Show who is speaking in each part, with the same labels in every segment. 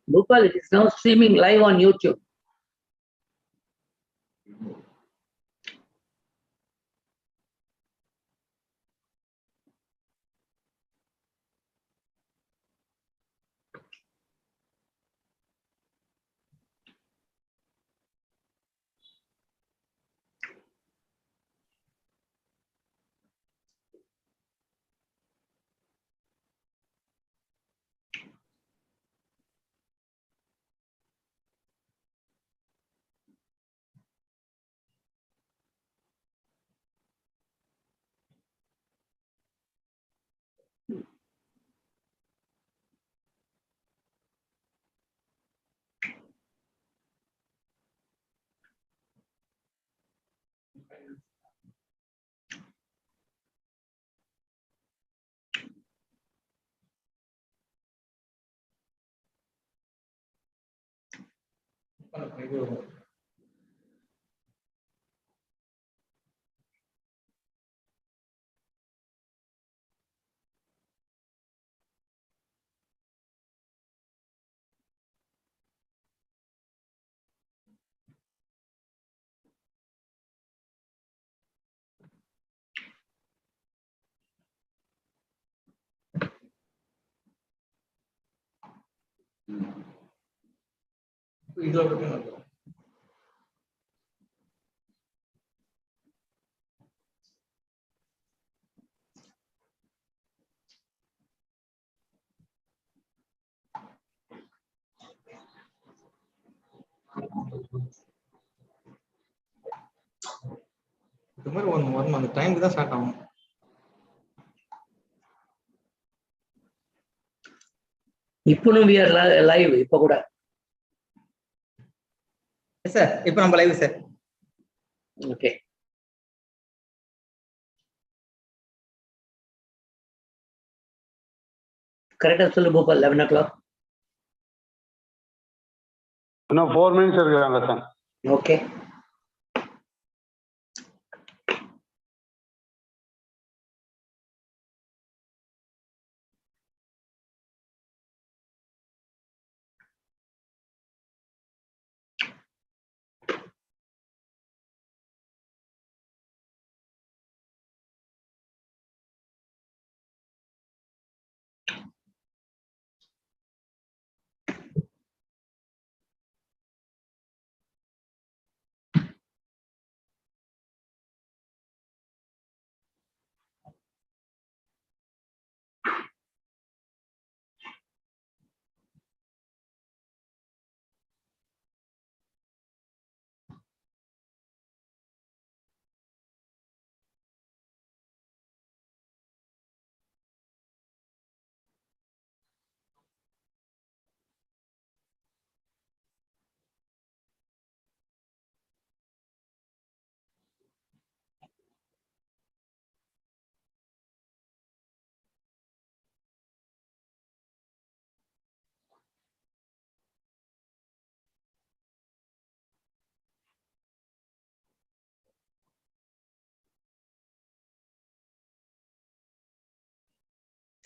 Speaker 1: Bhupal, it is now streaming live on YouTube.
Speaker 2: One time தான் start ஆகும்.
Speaker 1: இப்போனும் we are live இப்போ கூட.
Speaker 2: Sir இப்போ நம்ம லைவ் சார்.
Speaker 1: ஓகே. கரெக்டா சொல்லு பூபால் 11 o'clock.
Speaker 3: இன்னும் 4 minutes இருக்காங்க sir.
Speaker 1: Okay.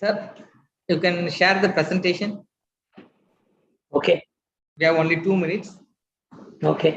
Speaker 2: Sir, you can share the presentation.
Speaker 1: Okay.
Speaker 2: We have only 2 minutes.
Speaker 1: Okay.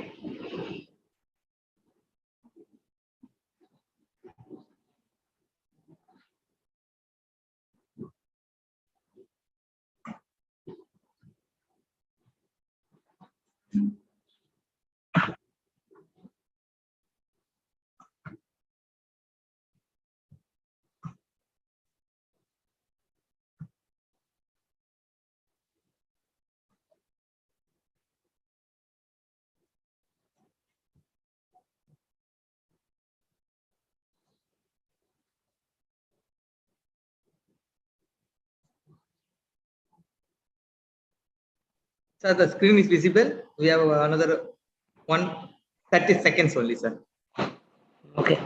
Speaker 2: Sir, the screen is visible. We have another 30 seconds only, sir.
Speaker 1: Okay.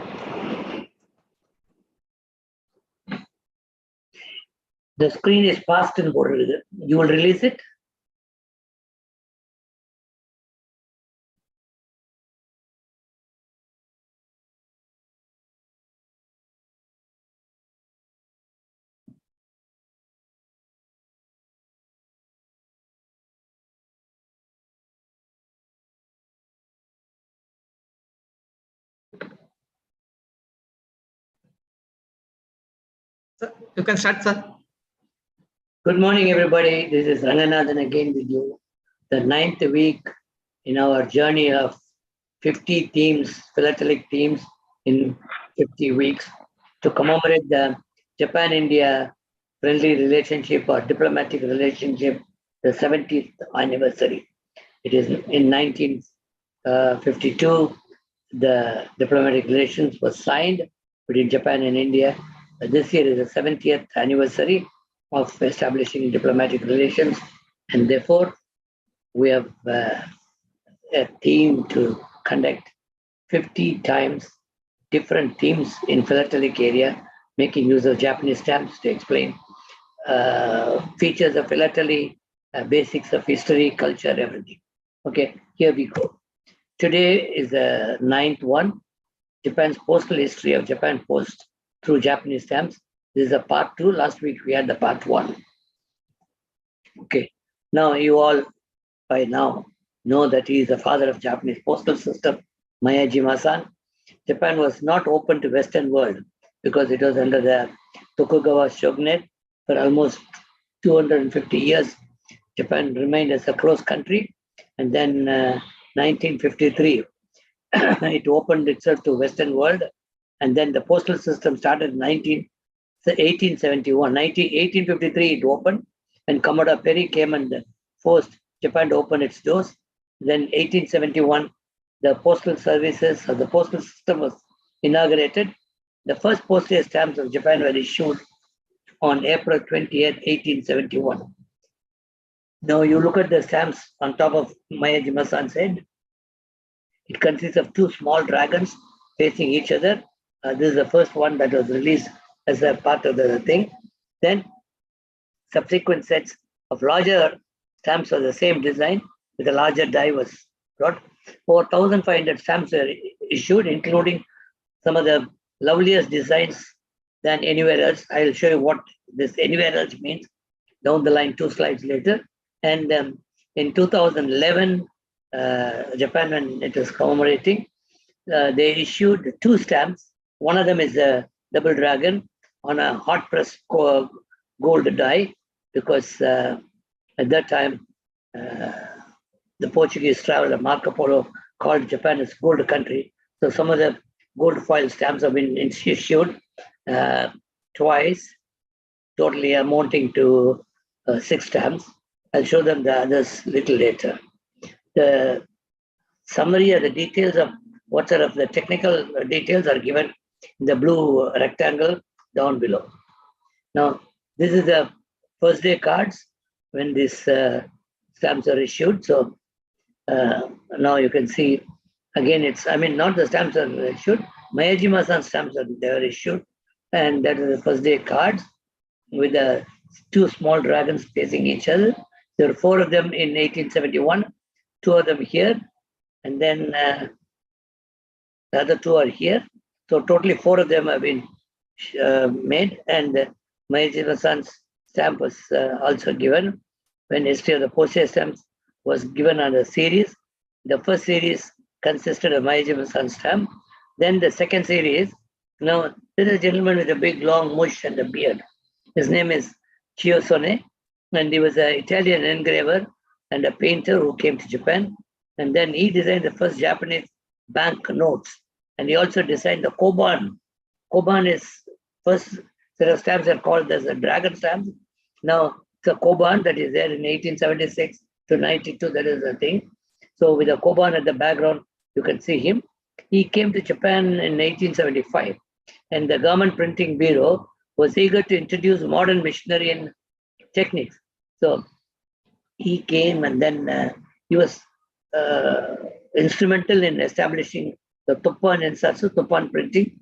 Speaker 1: The screen is fast and boarded. You will release it?
Speaker 2: Sir, you can start, sir.
Speaker 1: Good morning, everybody. This is Ranganathan again with you. The 9th week in our journey of 50 themes, philatelic themes in 50 weeks to commemorate the Japan-India friendly relationship or diplomatic relationship, the 70th anniversary. It is in 1952, the diplomatic relations was signed between Japan and India. This year is the 70th anniversary of establishing diplomatic relations, and therefore we have a theme to conduct 50 times different themes in philatelic area, making use of Japanese stamps to explain features of philately, basics of history, culture, everything. Okay, here we go. Today is the 9th one, Japan's postal history of Japan Post through Japanese stamps. This is a part 2. Last week we had the part 1. Okay, now you all by now know that he is the father of Japanese postal system, Meiji. Japan was not open to Western world because it was under the Tokugawa shogunate for almost 250 years. Japan remained as a closed country, and then 1953 it opened itself to Western world, and then the postal system started in 1871. 1853 it opened, and Commodore Perry came and forced Japan to open its doors. Then 1871 the postal services or the postal system was inaugurated. The first postage stamps of Japan were issued on April 20th, 1871. Now you look at the stamps on top of Meiji-san's head. It consists of 2 small dragons facing each other. This is the first one that was released as a part of the thing. Then subsequent sets of larger stamps of the same design with a larger die was brought. Over 1,500 stamps were issued, including some of the loveliest designs than anywhere else. I'll show you what this anywhere else means down the line 2 slides later. And in 2011, Japan, when it was commemorating, they issued 2 stamps. One of them is a double dragon on a hot press gold die, because at that time, the Portuguese traveler Marco Polo called Japan as gold country. So some of the gold foil stamps have been issued twice, totally amounting to 6 stamps. I'll show them the others little later. The summary of the details of what sort of the technical details are given in the blue rectangle down below. Now, this is the first day cards when these stamps are issued. So now you can see, again, not the stamps are issued, Meiji-san stamps they were issued, and that is the first day cards with the 2 small dragons facing each other. There were 4 of them in 1871, 2 of them here, and then the other 2 are here. So totally 4 of them have been made, and Meiji-san's stamp was also given when history of the postage stamps was given on a series. The first series consisted of Meiji-san's stamp. Then the second series, now this is a gentleman with a big long mush and a beard. His name is Chiosone, and he was an Italian engraver and a painter who came to Japan. And then he designed the first Japanese bank notes. And he also designed the koban. Koban is first set of stamps are called as a dragon stamps. Now it's a koban that is there in 1876 to 92. That is the thing. So with a koban at the background, you can see him. He came to Japan in 1875, and the Government Printing Bureau was eager to introduce modern Missionarian techniques. So he came, and then he was instrumental in establishing the Tuppan and Satsu, Tuppan printing.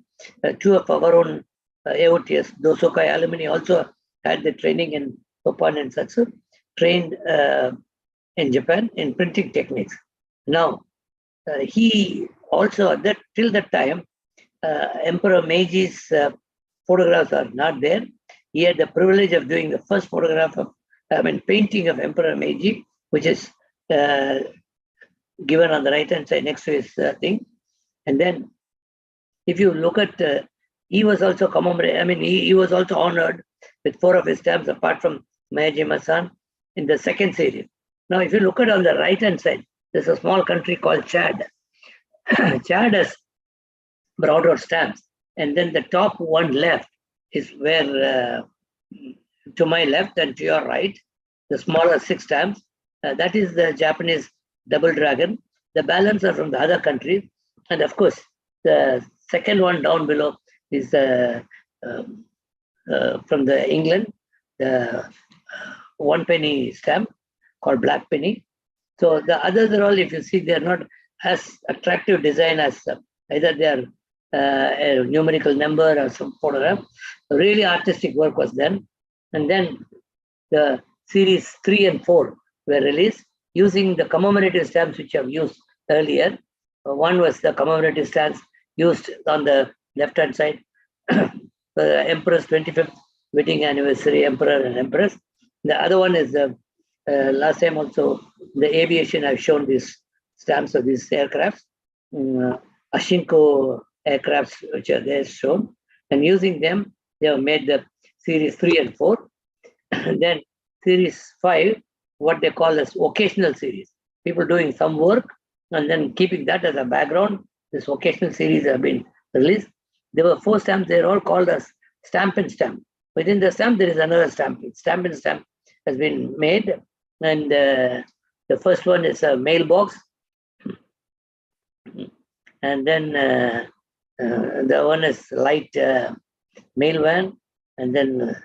Speaker 1: 2 of our own AOTS, Dosokai alumni, also had the training in Tuppan and Satsu, trained in Japan in printing techniques. Now, he also, till that time, Emperor Meiji's photographs are not there. He had the privilege of doing the first photograph of, painting of Emperor Meiji, which is given on the right-hand side next to his thing. And then if you look at he was also commemorated. I mean, he was also honored with 4 of his stamps apart from Meiji in the second series. Now, if you look at on the right hand side, there's a small country called Chad. Chad has brought out stamps, and then the top one left is where, to my left and to your right, the smaller 6 stamps. That is the Japanese double dragon. The balance are from the other countries, and of course, the second one down below is from the England, the 1 penny stamp called black penny. So the others are all, if you see, they're not as attractive design as either they are a numerical number or some photograph. Really artistic work was done. And then the series 3 and 4 were released using the commemorative stamps which I've used earlier. One was the commemorative stamps used on the left-hand side, the Emperor's 25th wedding anniversary, Emperor and Empress. The other one is the last time also the aviation. I've shown these stamps of these aircrafts, Ashinko aircrafts, which are there shown, and using them they have made the series 3 and 4. And then series 5, what they call as occasional series, people doing some work and then keeping that as a background. This occasional series have been released. There were 4 stamps. They're all called as stamp and stamp. Within the stamp, there is another stamp. Stamp and stamp has been made. And the first one is a mailbox. And then the one is light mail van. And then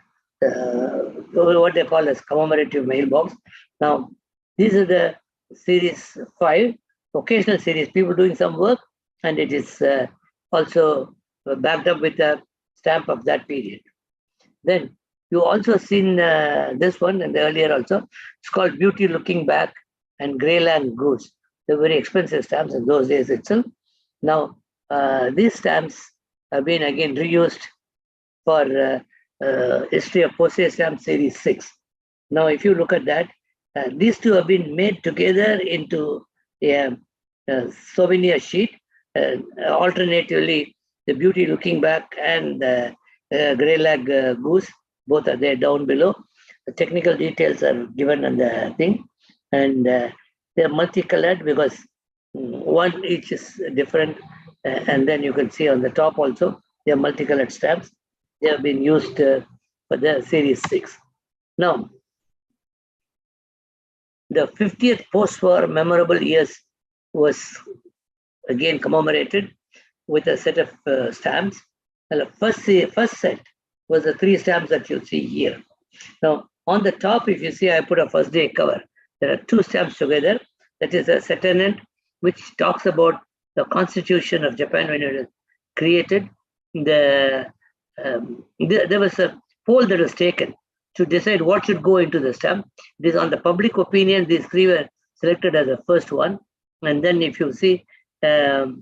Speaker 1: what they call as commemorative mailbox. Now, these are the series 5, occasional series, people doing some work, and it is also backed up with a stamp of that period. Then you also seen this one and the earlier also. It's called Beauty Looking Back and Greyland Goose. They're very expensive stamps in those days itself. Now, these stamps have been again reused for history of postage stamp series 6. Now, if you look at that, these two have been made together into a souvenir sheet. Alternatively, the Beauty Looking Back and the Grey-leg Goose, both are there down below. The technical details are given on the thing, and they're multicolored because one each is different. And then you can see on the top also, they're multicolored stamps. They have been used for the series 6. Now, the 50th post-war memorable years was again commemorated with a set of stamps. And the first set was the 3 stamps that you see here. Now, on the top, if you see, I put a first day cover. There are 2 stamps together. That is a settlement which talks about the Constitution of Japan when it was created. There was a poll that was taken to decide what should go into the stamp. It is on the public opinion. These 3 were selected as the first one. And then if you see, to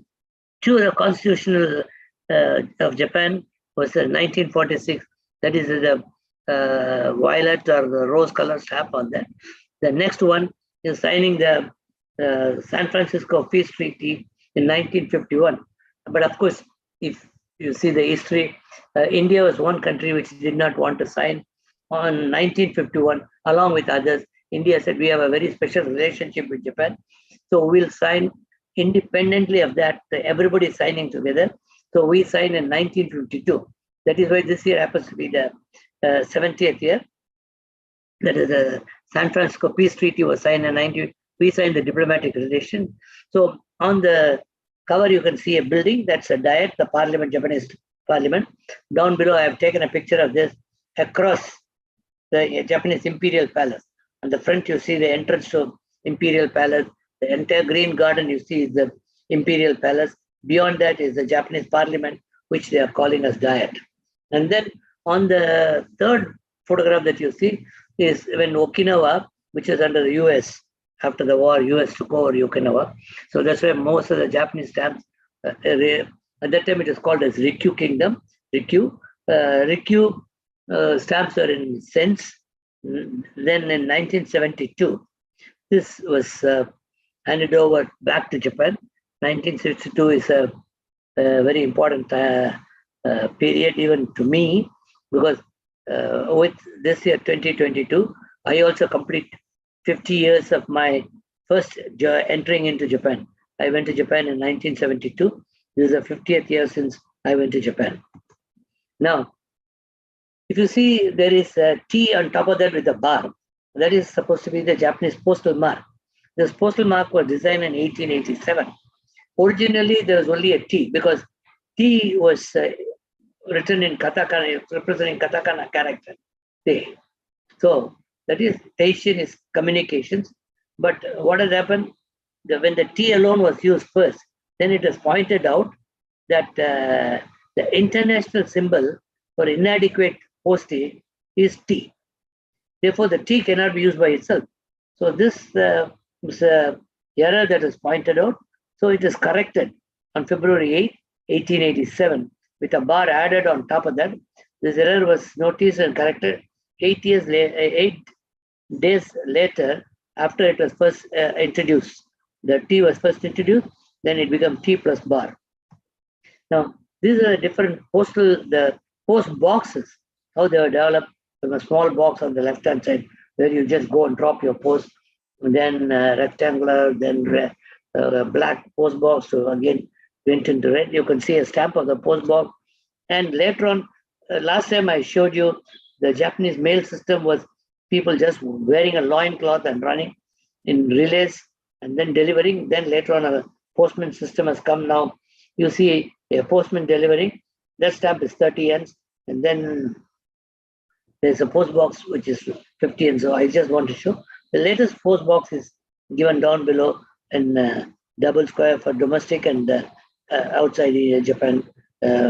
Speaker 1: the Constitutional of Japan was 1946. That is the violet or the rose color stamp on that. The next one is signing the San Francisco Peace Treaty in 1951. But of course, if you see the history, India was one country which did not want to sign on 1951, along with others. India said we have a very special relationship with Japan, so we'll sign independently of that. Everybody signing together. So we signed in 1952. That is why this year happens to be the 70th year. That is the San Francisco Peace Treaty was signed in 19. We signed the diplomatic relation. So on the cover, you can see a building. That's a Diet, the Parliament, Japanese Parliament. Down below, I have taken a picture of this across the Japanese Imperial Palace. On the front, you see the entrance to Imperial Palace. The entire green garden you see is the Imperial Palace. Beyond that is the Japanese Parliament, which they are calling as Diet. And then on the third photograph that you see is when Okinawa, which is under the US, after the war, US took over Okinawa. So that's where most of the Japanese stamps, at that time it was called as Rikyu Kingdom. Rikyu stamps are in cents. Then in 1972, this was handed over back to Japan. 1962 is a very important period even to me, because with this year 2022, I also complete 50 years of my first entering into Japan. I went to Japan in 1972. This is the 50th year since I went to Japan. Now, if you see, there is a T on top of that with a bar. That is supposed to be the Japanese postal mark. This postal mark was designed in 1887. Originally, there was only a T because T was written in katakana, representing katakana character. T. So that is Taishin is communications. But what has happened? When the T alone was used first, then it was pointed out that the international symbol for inadequate postage is T. Therefore, the T cannot be used by itself. So this was an error that was pointed out. So it is corrected on February 8, 1887, with a bar added on top of that. This error was noticed and corrected 8 days later after it was first introduced. The T was first introduced, then it became T plus bar. Now, these are different the post boxes, how they were developed from a small box on the left-hand side, where you just go and drop your post, and then rectangular, then black post box, so again went into red. You can see a stamp of the post box. And later on, last time I showed you the Japanese mail system was people just wearing a loincloth and running in relays and then delivering. Then later on, a postman system has come now. You see a postman delivering, that stamp is 30 yens, and then there's a post box which is 50 yens. So I just want to show the latest post box is given down below in double square for domestic and outside Japan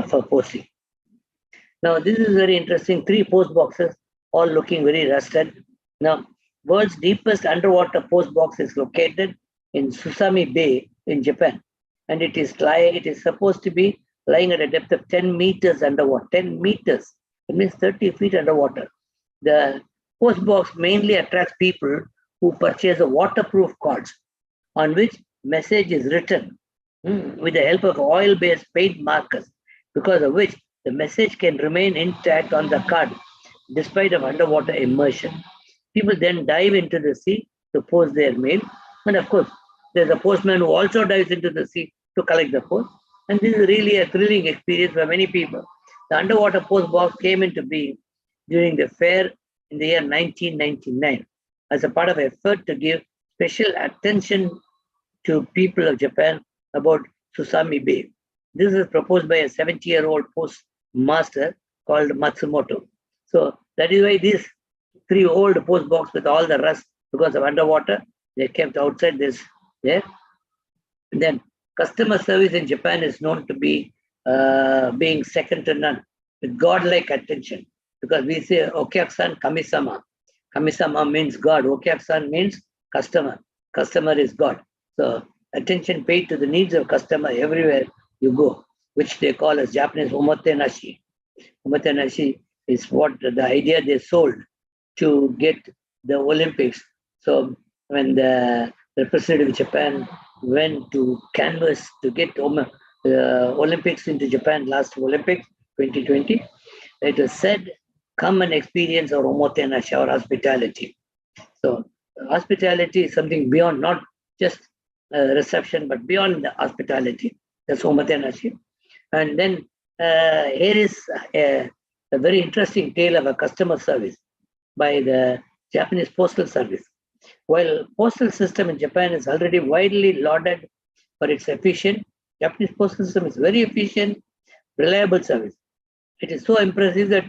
Speaker 1: for posting. Now, this is very interesting. 3 post boxes, all looking very rusted. Now, world's deepest underwater post box is located in Susami Bay in Japan, and it is supposed to be lying at a depth of 10 meters underwater. 10 meters. It means 30 feet underwater. The post box mainly attracts people who purchase a waterproof cards on which message is written with the help of oil-based paint markers, because of which the message can remain intact on the card despite of underwater immersion. People then dive into the sea to post their mail. And of course, there's a postman who also dives into the sea to collect the post. And this is really a thrilling experience for many people. The underwater post box came into being during the fair in the year 1999 as a part of an effort to give special attention to people of Japan about Susami Bay. This is proposed by a 70-year-old postmaster called Matsumoto. So that is why these 3 old post boxes with all the rust because of underwater, they kept outside this there. And then customer service in Japan is known to be being second to none, with godlike attention, because we say Okyaku-san Kami-sama. Kami-sama means God. Okyaku-san means customer. Customer is God. So attention paid to the needs of customer everywhere you go, which they call as Japanese omotenashi. Omotenashi is what the idea they sold to get the Olympics. So when the representative of Japan went to canvas to get Olympics into Japan, last Olympics, 2020, it was said, come and experience our omotenashi, our hospitality. So hospitality is something beyond, not just reception, but beyond the hospitality. That's omotenashi. And then here is a very interesting tale of a customer service by the Japanese Postal Service. While postal system in Japan is already widely lauded for its efficient, Japanese postal system is very efficient, reliable service. It is so impressive that,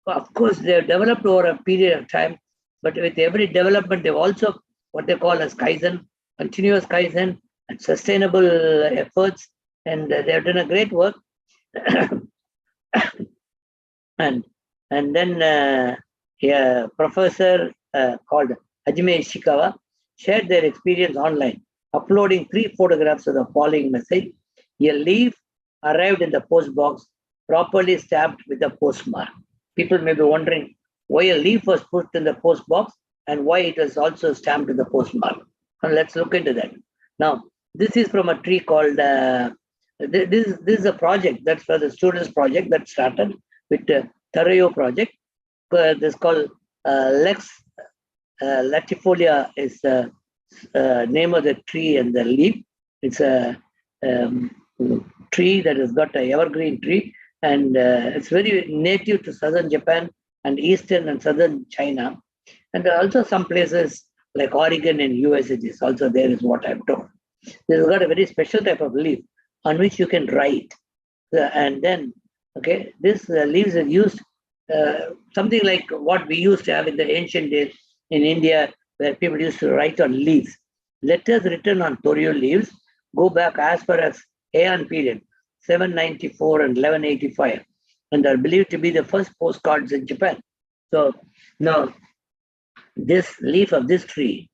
Speaker 1: of course, they have developed over a period of time, but with every development, they've also what they call as Kaizen, continuous Kaizen and sustainable efforts, and they have done a great work. and then a professor called Hajime Ishikawa shared their experience online, uploading 3 photographs of the following message. A leaf arrived in the post box, properly stamped with a postmark. People may be wondering why a leaf was put in the post box and why it was also stamped with the postmark. And let's look into that. Now, this is from a tree called This is a project that's for the students project that started with the Tarayo project. This is called Lex latifolia is the name of the tree and the leaf. It's a tree that has got an evergreen tree, and it's very native to southern Japan and eastern and southern China, and also some places like Oregon and US. It is also there, is what I'm told. This has got a very special type of leaf on which you can write, and then this leaves are used something like what we used to have in the ancient days in India, where people used to write on leaves. Letters written on Torio leaves go back as far as Heian period, 794 and 1185, and are believed to be the first postcards in Japan. So now, this leaf of this tree,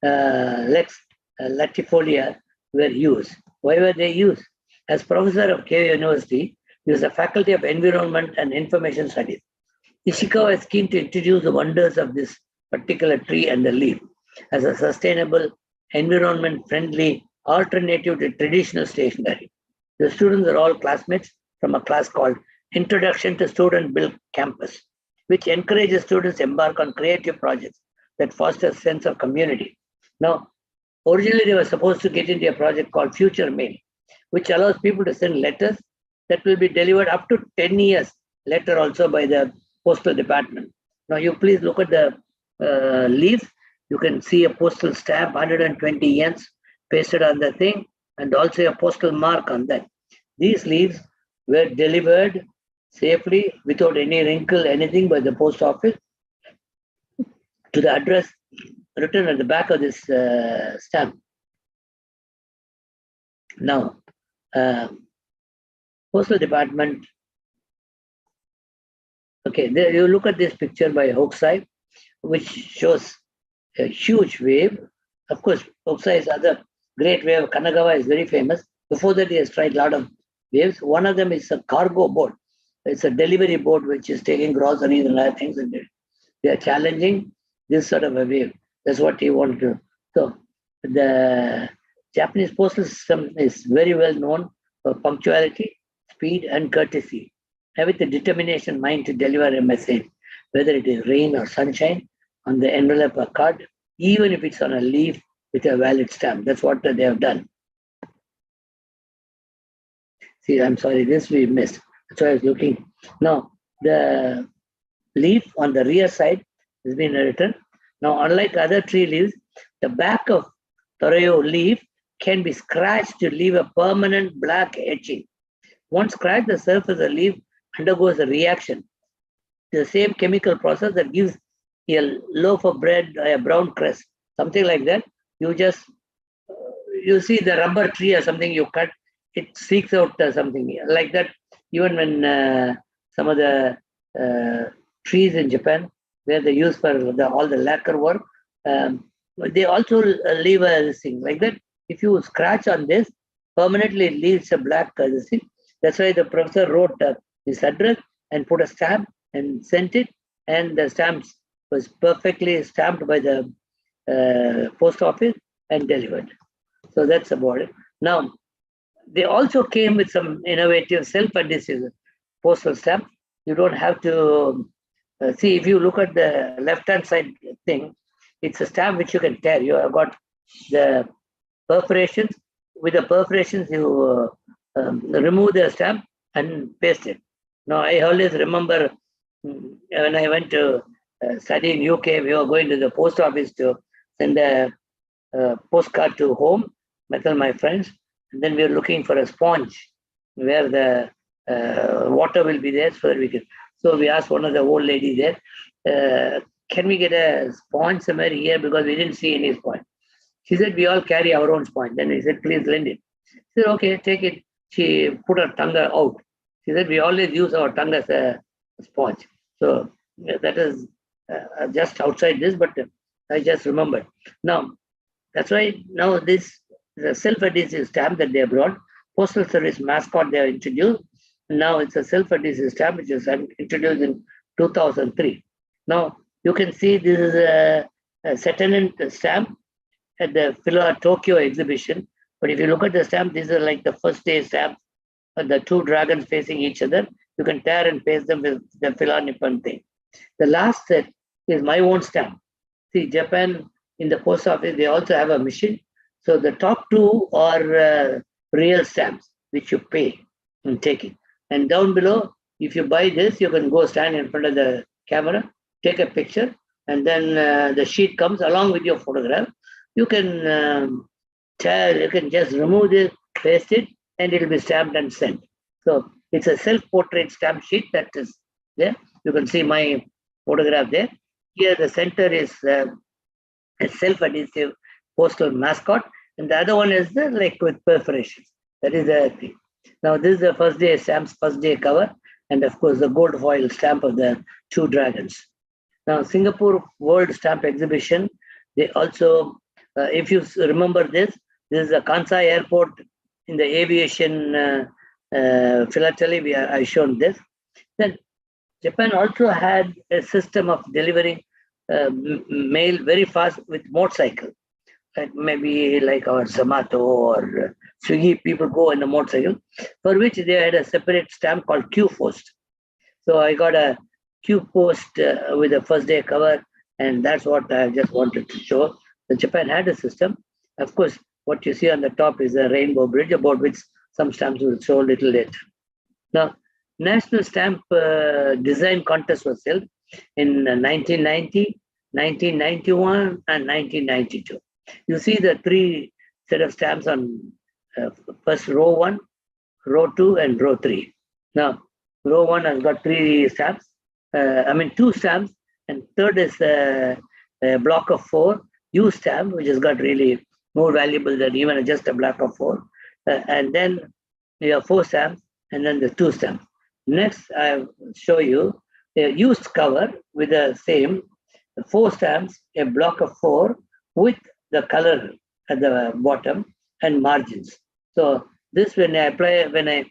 Speaker 1: Lex latifolia, were used. Why were they used? As professor of Keio University, he was the Faculty of Environment and Information Studies. Ishikawa is keen to introduce the wonders of this particular tree and the leaf as a sustainable, environment-friendly alternative to traditional stationery. The students are all classmates from a class called Introduction to Student-Built Campus, which encourages students to embark on creative projects that foster a sense of community. Now, originally they were supposed to get into a project called Future Mail, which allows people to send letters that will be delivered up to 10 years later also by the Postal Department. Now you please look at the leaves. You can see a postal stamp, 120 yens pasted on the thing, and also a postal mark on that. These leaves were delivered safely without any wrinkle, anything, by the post office to the address written at the back of this stamp. Now, Postal Department. There you look at this picture by Hokusai, which shows a huge wave. Of course, Hokusai's other great wave, Kanagawa, is very famous. Before that, he has tried a lot of waves. One of them is a cargo boat. It's a delivery boat which is taking groceries and other things, and they are challenging this sort of a wave. That's what he wanted to do. So the Japanese postal system is very well known for punctuality, speed, and courtesy, and with the determination mind to deliver a message, whether it is rain or sunshine, on the envelope or card, even if it's on a leaf with a valid stamp. That's what they have done. See, I'm sorry, this we missed. That's why I was looking. Now, the leaf on the rear side has been written. Now, unlike other tree leaves, the back of Torayo leaf can be scratched to leave a permanent black etching. Once scratched, the surface of the leaf undergoes a reaction. The same chemical process that gives a loaf of bread a brown crust, something like that. You just, you see the rubber tree or something you cut, it seeks out something like that. Even when some of the trees in Japan, where they use for all the lacquer work, they also leave a thing like that. If you scratch on this, permanently it leaves a black thing. That's why the professor wrote his address and put a stamp and sent it, and the stamps was perfectly stamped by the post office and delivered. So that's about it. Now, they also came with some innovative self-adhesive postal stamp. You don't have to see, if you look at the left-hand side thing, it's a stamp which you can tear. You have got the perforations. With the perforations, you remove the stamp and paste it. Now, I always remember when I went to study in UK, we were going to the post office to send a postcard to home, with all my friends. And then we were looking for a sponge where the water will be there so that we can. So we asked one of the old ladies there, can we get a sponge somewhere here, because we didn't see any sponge. She said, we all carry our own sponge. Then we said, please lend it. She said, okay, take it. She put her tongue out. She said, we always use our tongue as a sponge. So that is just outside this, but I just remembered. Now, that's why now this is a self-adhesive stamp that they brought. Postal Service mascot they have introduced. Now it's a self-adhesive stamp which is introduced in 2003. Now you can see this is a Saturn stamp at the Tokyo exhibition, But if you look at the stamp, these are like the first day stamps, the two dragons facing each other. You can tear and paste them with the Philanippan thing. The last set is my own stamp. See, Japan, in the post office, they also have a machine. So the top two are real stamps, which you pay and take it. And down below, if you buy this, you can go stand in front of the camera, take a picture, and then the sheet comes along with your photograph. You can you can just remove this, paste it, and it will be stamped and sent. So it's a self-portrait stamp sheet that is there. You can see my photograph there. Here the center is a self-adhesive postal mascot, and the other one is the like with perforations. That is the thing. Now this is the first day stamps, first day cover, and of course the gold foil stamp of the two dragons. Now Singapore World Stamp Exhibition, they also, if you remember this is the Kansai Airport in the aviation philately. I shown this. Then Japan also had a system of delivering mail very fast with motorcycle. Like maybe like our Zomato or Swiggy, people go in a motorcycle, for which they had a separate stamp called Q Post. So I got a Q Post with the first day cover, and that's what I just wanted to show. The Japan had a system. Of course, what you see on the top is a rainbow bridge, about which some stamps will show a little later. Now, National Stamp Design Contest was held in 1990, 1991, and 1992. You see the three set of stamps on first row 1, row 2, and row 3. Now, row 1 has got 3 stamps, 2 stamps, and third is a block of 4 U stamp, which has got really more valuable than even just a block of 4. And then you have 4 stamps, and then the 2 stamps. Next, I show you a used cover with the same 4 stamps, a block of 4 with the color at the bottom and margins. So this, when I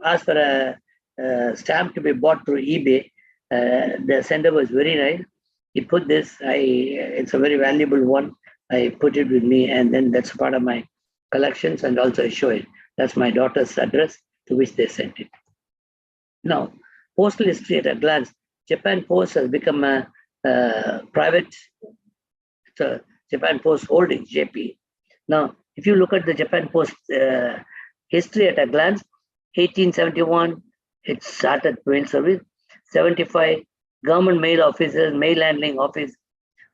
Speaker 1: asked for a stamp to be bought through eBay, the sender was very nice. He put this. It's a very valuable one. I put it with me, and then that's part of my collections, and also I show it. That's my daughter's address to which they sent it. Now, postal history at a glance. Japan Post has become a private Japan Post Holdings, JP. Now, if you look at the Japan Post history at a glance, 1871, it started mail service. 75, government mail officers, mail handling office,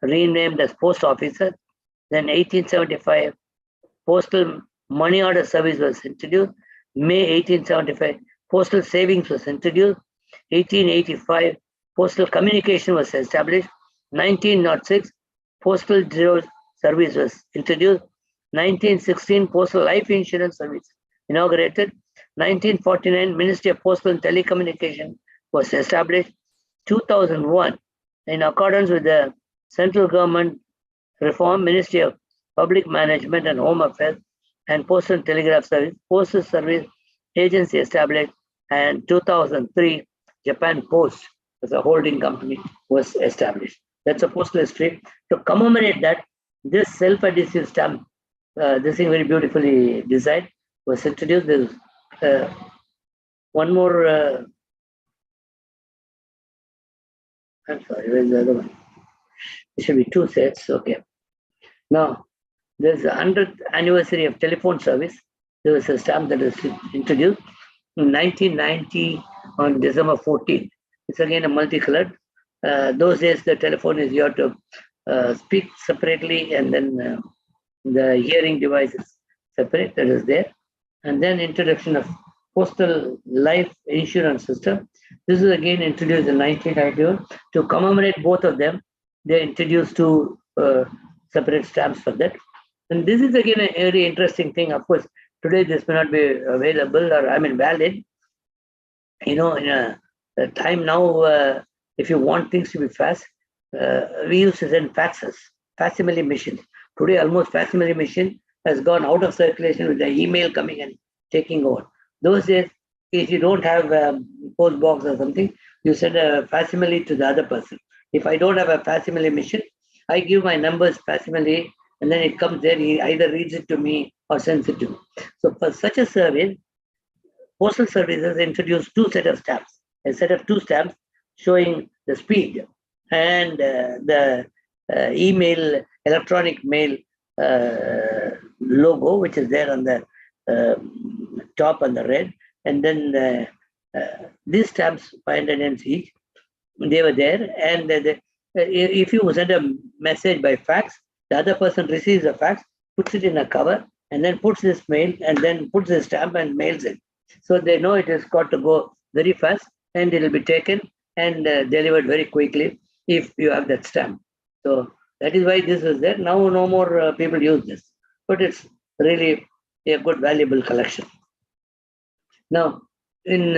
Speaker 1: renamed as post officer. Then 1875, postal money order service was introduced. May 1875, postal savings was introduced. 1885, postal communication was established. 1906, postal zero service was introduced. 1916, postal life insurance service inaugurated. 1949, Ministry of Postal and Telecommunication was established. 2001, in accordance with the central government reform, Ministry of Public Management and Home Affairs and Postal and Telegraph Service, Postal Service Agency established, and 2003, Japan Post as a holding company was established. That's a postal history. To commemorate that, this self-adhesive stamp, this thing very beautifully designed, was introduced. There's one more. I'm sorry, where's the other one? There should be 2 sets. Okay. Now, there's the 100th anniversary of telephone service. There was a stamp that was introduced in 1990 on December 14th. It's again a multicolored. Those days, the telephone is you have to speak separately, and then the hearing device is separate. That is there. And then introduction of postal life insurance system. This is again introduced in 1991. To commemorate both of them, they introduced 2 separate stamps for that. And this is again a very interesting thing. Of course, today this may not be available or valid. In a time now, if you want things to be fast, we used to send faxes, facsimile machines. Today, almost facsimile machine has gone out of circulation with the email coming and taking over. Those days, if you don't have a post box or something, you send a facsimile to the other person. If I don't have a facsimile machine, I give my numbers facsimile, and then it comes there. He either reads it to me or sensitive. So for such a service, Postal Services introduced two set of stamps, a set of two stamps showing the speed and the electronic mail logo, which is there on the top on the red. And then these stamps, 500 Ms each, they were there. And if you send a message by fax, the other person receives the fax, puts it in a cover, and then puts this mail, and then puts the stamp and mails it. So they know it has got to go very fast, and it will be taken and delivered very quickly if you have that stamp. So that is why this is there. Now no more people use this, but it's really a good, valuable collection. Now, in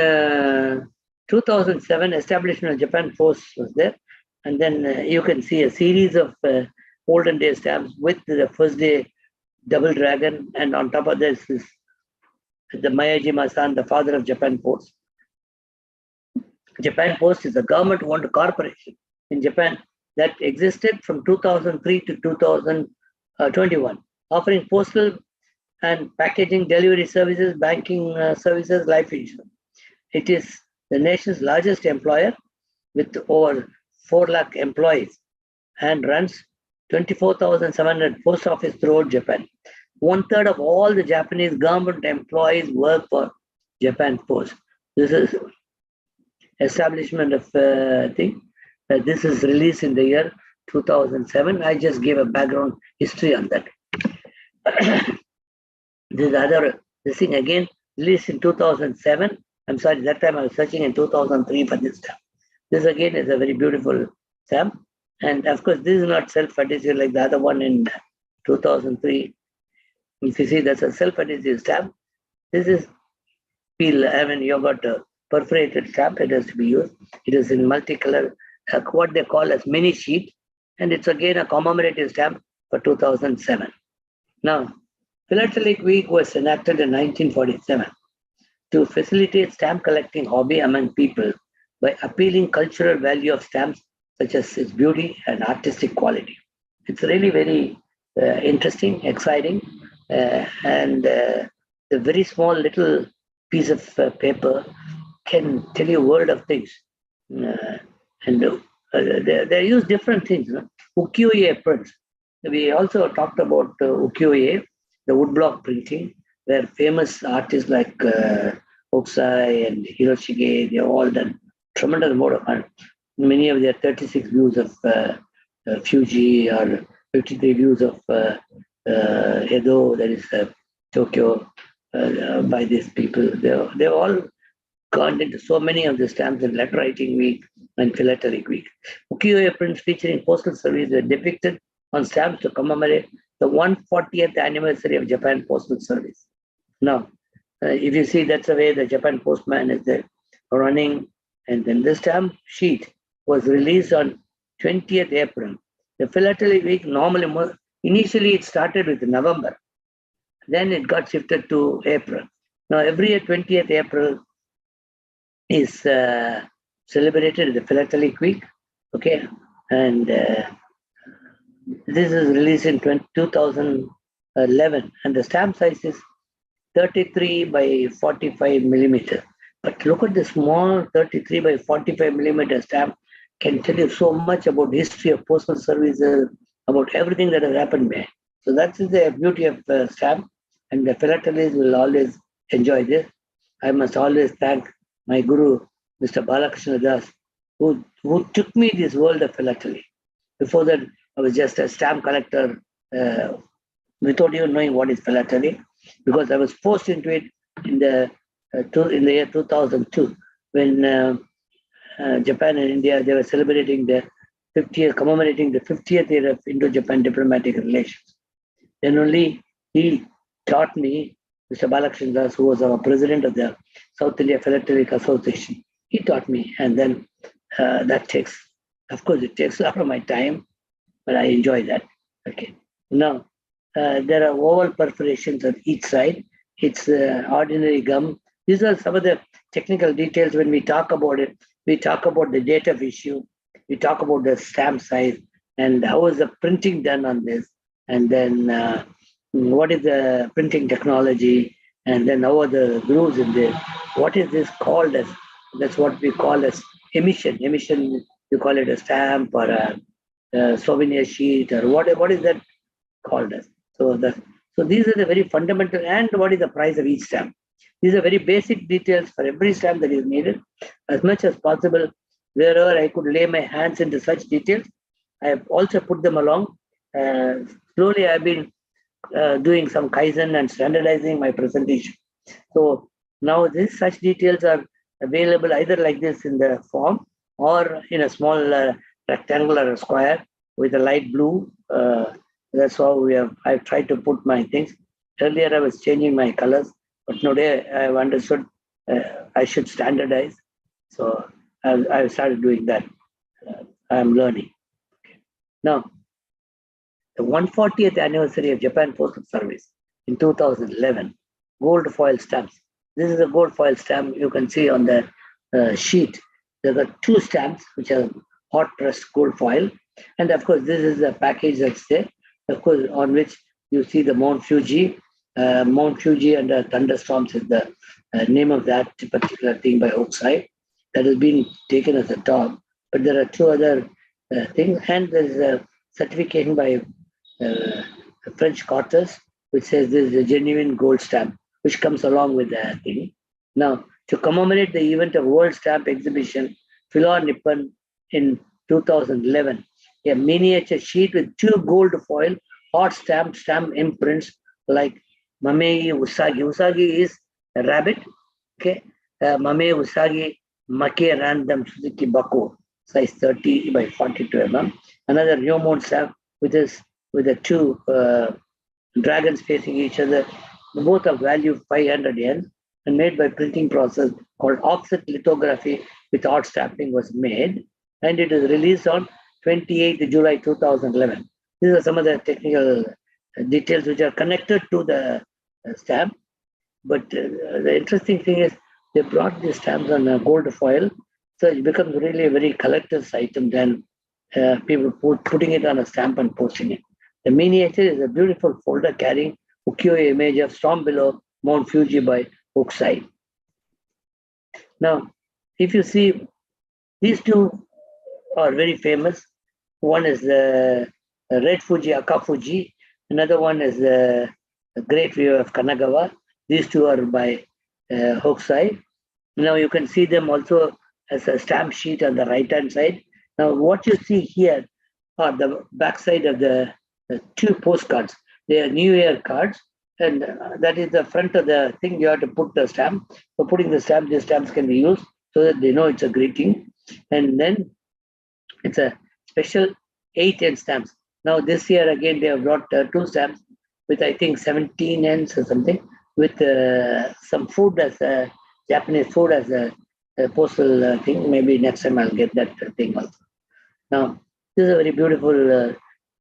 Speaker 1: 2007, establishment of Japan Post was there. And then you can see a series of olden day stamps with the first day double dragon. And on top of this is the Meiji-san, the father of Japan Post. Japan Post is a government-owned corporation in Japan that existed from 2003 to 2021, offering postal and packaging, delivery services, banking services, life insurance. It is the nation's largest employer with over 4 lakh employees and runs 24,700 post office throughout Japan. 1/3 of all the Japanese government employees work for Japan Post. This is establishment of thing. This is released in the year 2007. I just gave a background history on that. This thing again released in 2007. I'm sorry, that time I was searching in 2003 for this stamp. This again is a very beautiful stamp. And of course, this is not self-adhesive like the other one in 2003. If you see, that's a self-adhesive stamp. This is peel. I mean, you got a perforated stamp. It has to be used. It is in multicolor, what they call as mini sheet. And it's again a commemorative stamp for 2007. Now, Philatelic Week was enacted in 1947 to facilitate stamp collecting hobby among people by appealing cultural value of stamps such as its beauty and artistic quality. It's really very interesting, exciting, and a very small little piece of paper can tell you a world of things. They use different things. Ukiyo-e prints. We also talked about ukiyo-e, the woodblock printing, where famous artists like Hokusai and Hiroshige, they all done tremendous amount of art. Many of their 36 views of Fuji or 53 views of Edo, that is Tokyo, by these people. They've all gone into so many of the stamps in Letter Writing Week and Philatelic Week. Ukiyo-e prints featuring postal service were depicted on stamps to commemorate the 140th anniversary of Japan Postal Service. Now, if you see, that's the way the Japan postman is there running. And then the stamp sheet was released on 20th April. The Philatelic Week normally, initially it started with November. Then it got shifted to April. Now, every year, 20th April is celebrated the Philatelic Week. Okay. And this is released in 2011. And the stamp size is 33 by 45 millimeters. But look at the small 33 by 45 millimeter stamp, can tell you so much about history of postal services, about everything that has happened there. So that's the beauty of stamp, and the philatelists will always enjoy this. I must always thank my guru, Mr. Balakrishna Das, who took me this world of philately. Before that, I was just a stamp collector without even knowing what is philately, because I was forced into it in the year 2002, when Japan and India, they were celebrating the 50th, commemorating the 50th year of Indo-Japan diplomatic relations. Then only he taught me, Mr. Balakrishna Das, who was our president of the South India Philatelic Association. He taught me, and then that takes, of course, it takes a lot of my time, but I enjoy that. Okay. Now, there are oval perforations on each side. It's ordinary gum. These are some of the technical details when we talk about it. We talk about the date of issue. We talk about the stamp size and how is the printing done on this. And then what is the printing technology, and then how are the grooves in there. What is this called as? That's what we call as emission. Emission, you call it a stamp or a souvenir sheet or what is that called as? So these are the very fundamental, and what is the price of each stamp. These are very basic details for every stamp that is needed. As much as possible, wherever I could lay my hands into such details, I have also put them along. Slowly, I've been doing some Kaizen and standardizing my presentation. So now such details are available either like this in the form or in a small rectangular square with a light blue. That's how I've tried to put my things. Earlier I was changing my colors, but today I've understood I should standardize. So I've started doing that. I'm learning. Now, the 140th anniversary of Japan Postal Service in 2011, gold foil stamps. This is a gold foil stamp you can see on the sheet. There are two stamps which are hot pressed gold foil. And of course, this is the package that's there, of course, on which you see the Mount Fuji. Mount Fuji under thunderstorms is the name of that particular thing by Oakside. That has been taken as a top. But there are two other things, and there's a certification by French quarters, which says this is a genuine gold stamp, which comes along with the thing. Now, to commemorate the event of World Stamp Exhibition, Philor Nippon in 2011, a miniature sheet with two gold foil hot stamp imprints like Mamei Usagi. Usagi is a rabbit. Okay, Mamei Usagi Make Random Suzuki Baku, size 30 by 42 mm. Another Ryomon stamp with the two dragons facing each other, both of value 500 yen, and made by printing process called offset lithography with hot stamping was made, and it was released on 28th July 2011. These are some of the technical details which are connected to the stamp. But the interesting thing is they brought these stamps on gold foil, so it becomes really a very collector's item than people putting it on a stamp and posting it. The miniature is a beautiful folder carrying ukiyo image of storm below Mount Fuji by Oakside. Now, if you see, these two are very famous. One is the Red Fuji, Aka Fuji. Another one is the Great View of Kanagawa. These two are by Hokusai. Now you can see them also as a stamp sheet on the right-hand side. Now what you see here are the backside of the two postcards. They are New Year cards, and that is the front of the thing. You have to put the stamp. For putting the stamp, these stamps can be used so that they know it's a greeting. And then it's a special 8 yen stamps. Now this year again they have brought two stamps with I think 17 yens or something, with some food as a Japanese food as a postal thing. Maybe next time I'll get that thing also. Now this is a very beautiful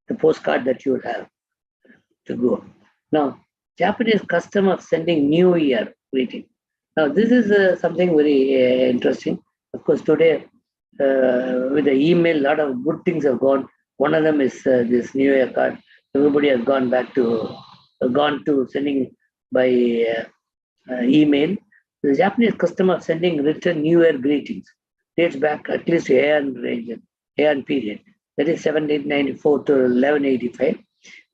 Speaker 1: the postcard that you will have to go. Now Japanese custom of sending New Year greeting. Now this is something very interesting. Of course today with the email, a lot of good things have gone. One of them is this New Year card. Everybody has gone to sending by email. The Japanese custom of sending written New Year greetings dates back at least to Heian period. That is 1794 to 1185,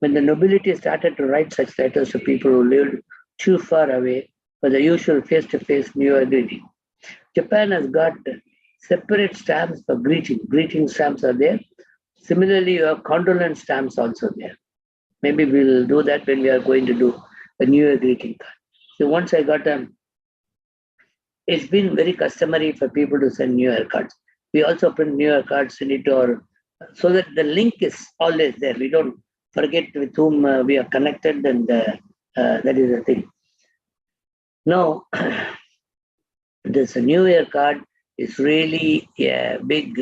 Speaker 1: when the nobility started to write such letters to people who lived too far away for the usual face-to-face New Year greeting. Japan has got separate stamps for greeting. Greeting stamps are there. Similarly, you have condolence stamps also there. Maybe we'll do that when we are going to do a New Year greeting card. So once I got it's been very customary for people to send New Year cards. We also print New Year cards, send it to our, so that the link is always there. We don't forget with whom we are connected, and that is the thing. Now, this New Year card is really a big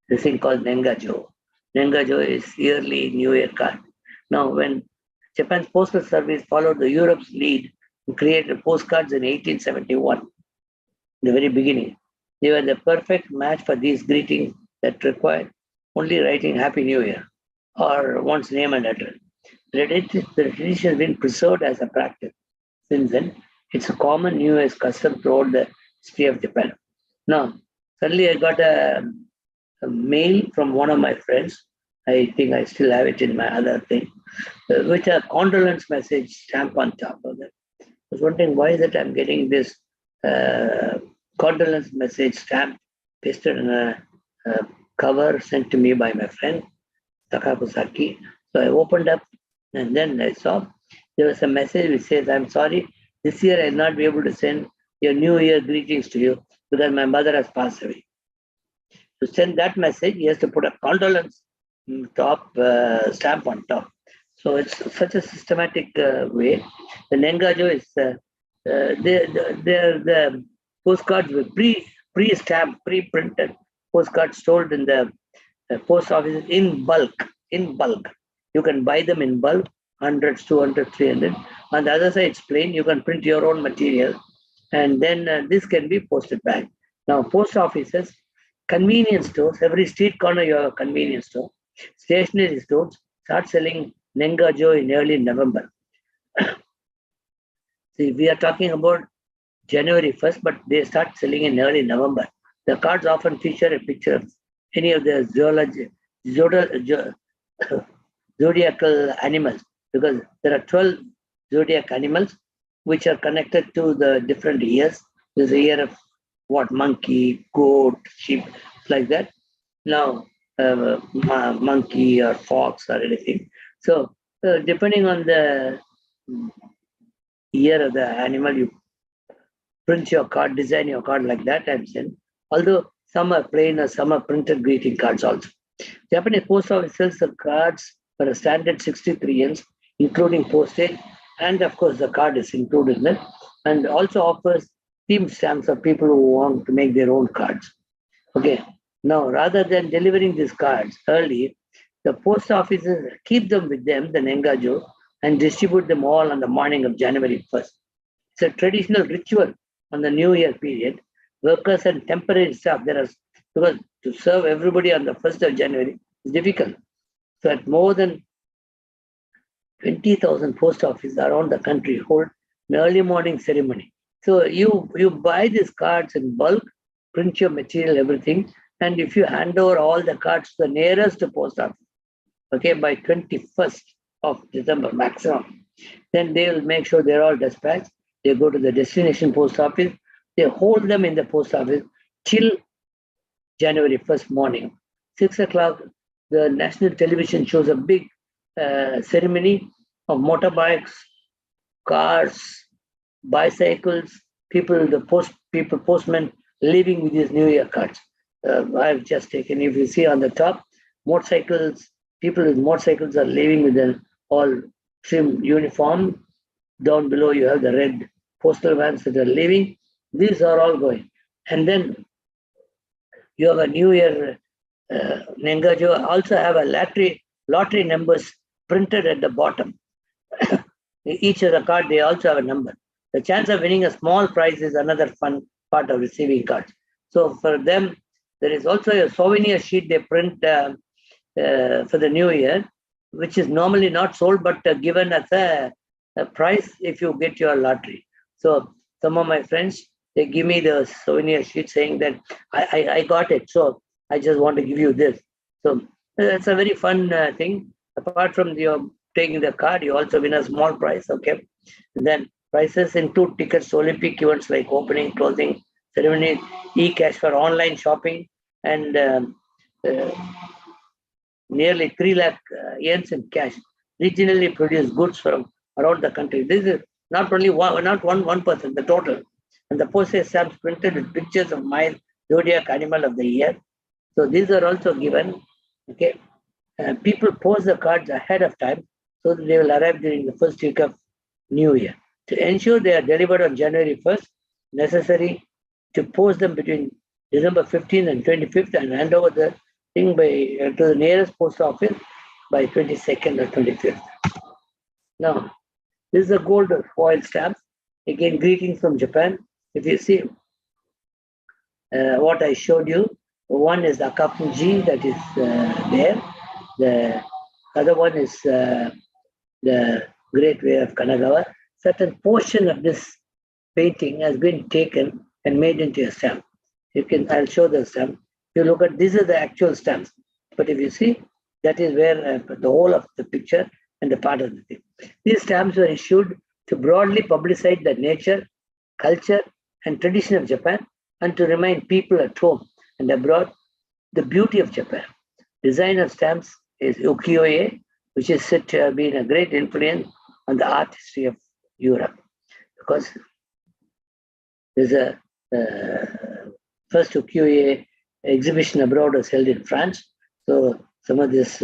Speaker 1: this thing called Nengajo. Nengajo is yearly New Year card. Now, when Japan's Postal Service followed the Europe's lead and created postcards in 1871, in the very beginning, they were the perfect match for these greetings that required only writing Happy New Year or one's name and address. The tradition has been preserved as a practice. Since then, it's a common New Year's custom throughout the history of Japan. Now, suddenly I got a mail from one of my friends. I think I still have it in my other thing, with a condolence message stamp on top of it. I was wondering why is it I'm getting this condolence message stamp pasted in a cover sent to me by my friend Takakusaki. So I opened up and then I saw there was a message which says, I'm sorry, this year I'll not be able to send your New Year greetings to you because my mother has passed away. To send that message, he has to put a condolence stamp on top. So it's such a systematic way. The Nengajo is, they're the postcards with pre-stamped, pre-printed postcards sold in the post office in bulk. In bulk, you can buy them in bulk, hundreds, 200, 300. On the other side, it's plain. You can print your own material, and then this can be posted back. Now, post offices, convenience stores, every street corner you have a convenience store. Stationery stores start selling Nengajo in early November. See, we are talking about January 1st, but they start selling in early November. The cards often feature a picture of any of the zodiacal animals, because there are 12 zodiac animals which are connected to the different years. There's a year of what, monkey, goat, sheep, like that. Now, monkey or fox or anything. So, depending on the year of the animal, you print your card, design your card like that and send. Although some are plain or some are printed greeting cards also. Japanese post office sells the cards for a standard 63 yens, including postage, and of course the card is included in it, and also offers theme stamps for people who want to make their own cards. Okay. Now, rather than delivering these cards early, the post offices keep them with them, the Nengajo, and distribute them all on the morning of January 1st. It's a traditional ritual on the New Year period. Workers and temporary staff, because to serve everybody on the 1st of January is difficult. So at more than 20,000 post offices around the country hold an early morning ceremony. So you buy these cards in bulk, print your material, everything, and if you hand over all the cards to the nearest post office, okay, by 21st of December maximum, then they will make sure they're all dispatched. They go to the destination post office. They hold them in the post office till January 1st morning. 6 o'clock, the national television shows a big ceremony of motorbikes, cars, bicycles, postmen leaving with these New Year cards. I've just taken, if you see on the top, motorcycles, people with motorcycles are leaving with an all trim uniform. Down below, you have the red postal vans that are leaving. These are all going. And then you have a New Year Nengajo, also have a lottery numbers printed at the bottom. Each of the card, they also have a number. The chance of winning a small prize is another fun part of receiving cards. So for them, there is also a souvenir sheet they print for the New Year, which is normally not sold, but given as a prize if you get your lottery. So some of my friends, they give me the souvenir sheet saying that I got it, so I just want to give you this. So it's a very fun thing. Apart from your taking the card, you also win a small prize, okay? And then prizes include tickets to Olympic events like opening, closing ceremony, e-cash for online shopping, and nearly 3 lakh yens in cash. Regionally produced goods from around the country. This is not only one person, the total. And the postage stamps printed with pictures of my zodiac animal of the year. So these are also given. Okay, people post the cards ahead of time so that they will arrive during the first week of New Year. To ensure they are delivered on January 1st, necessary to post them between December 15th and 25th and hand over the thing to the nearest post office by 22nd or 25th. Now, this is a gold foil stamp. Again, greetings from Japan. If you see what I showed you, one is the Akapunji that is there. The other one is the Great Way of Kanagawa, certain portion of this painting has been taken and made into a stamp. I'll show the stamp. You look at, these are the actual stamps. But if you see, that is where the whole of the picture and the part of the thing. These stamps were issued to broadly publicize the nature, culture, and tradition of Japan, and to remind people at home and abroad the beauty of Japan. Design of stamps is ukiyo-e, which is said to have been a great influence on the art history of Europe, because there's a first ukiyo-e exhibition abroad was held in France. So some of this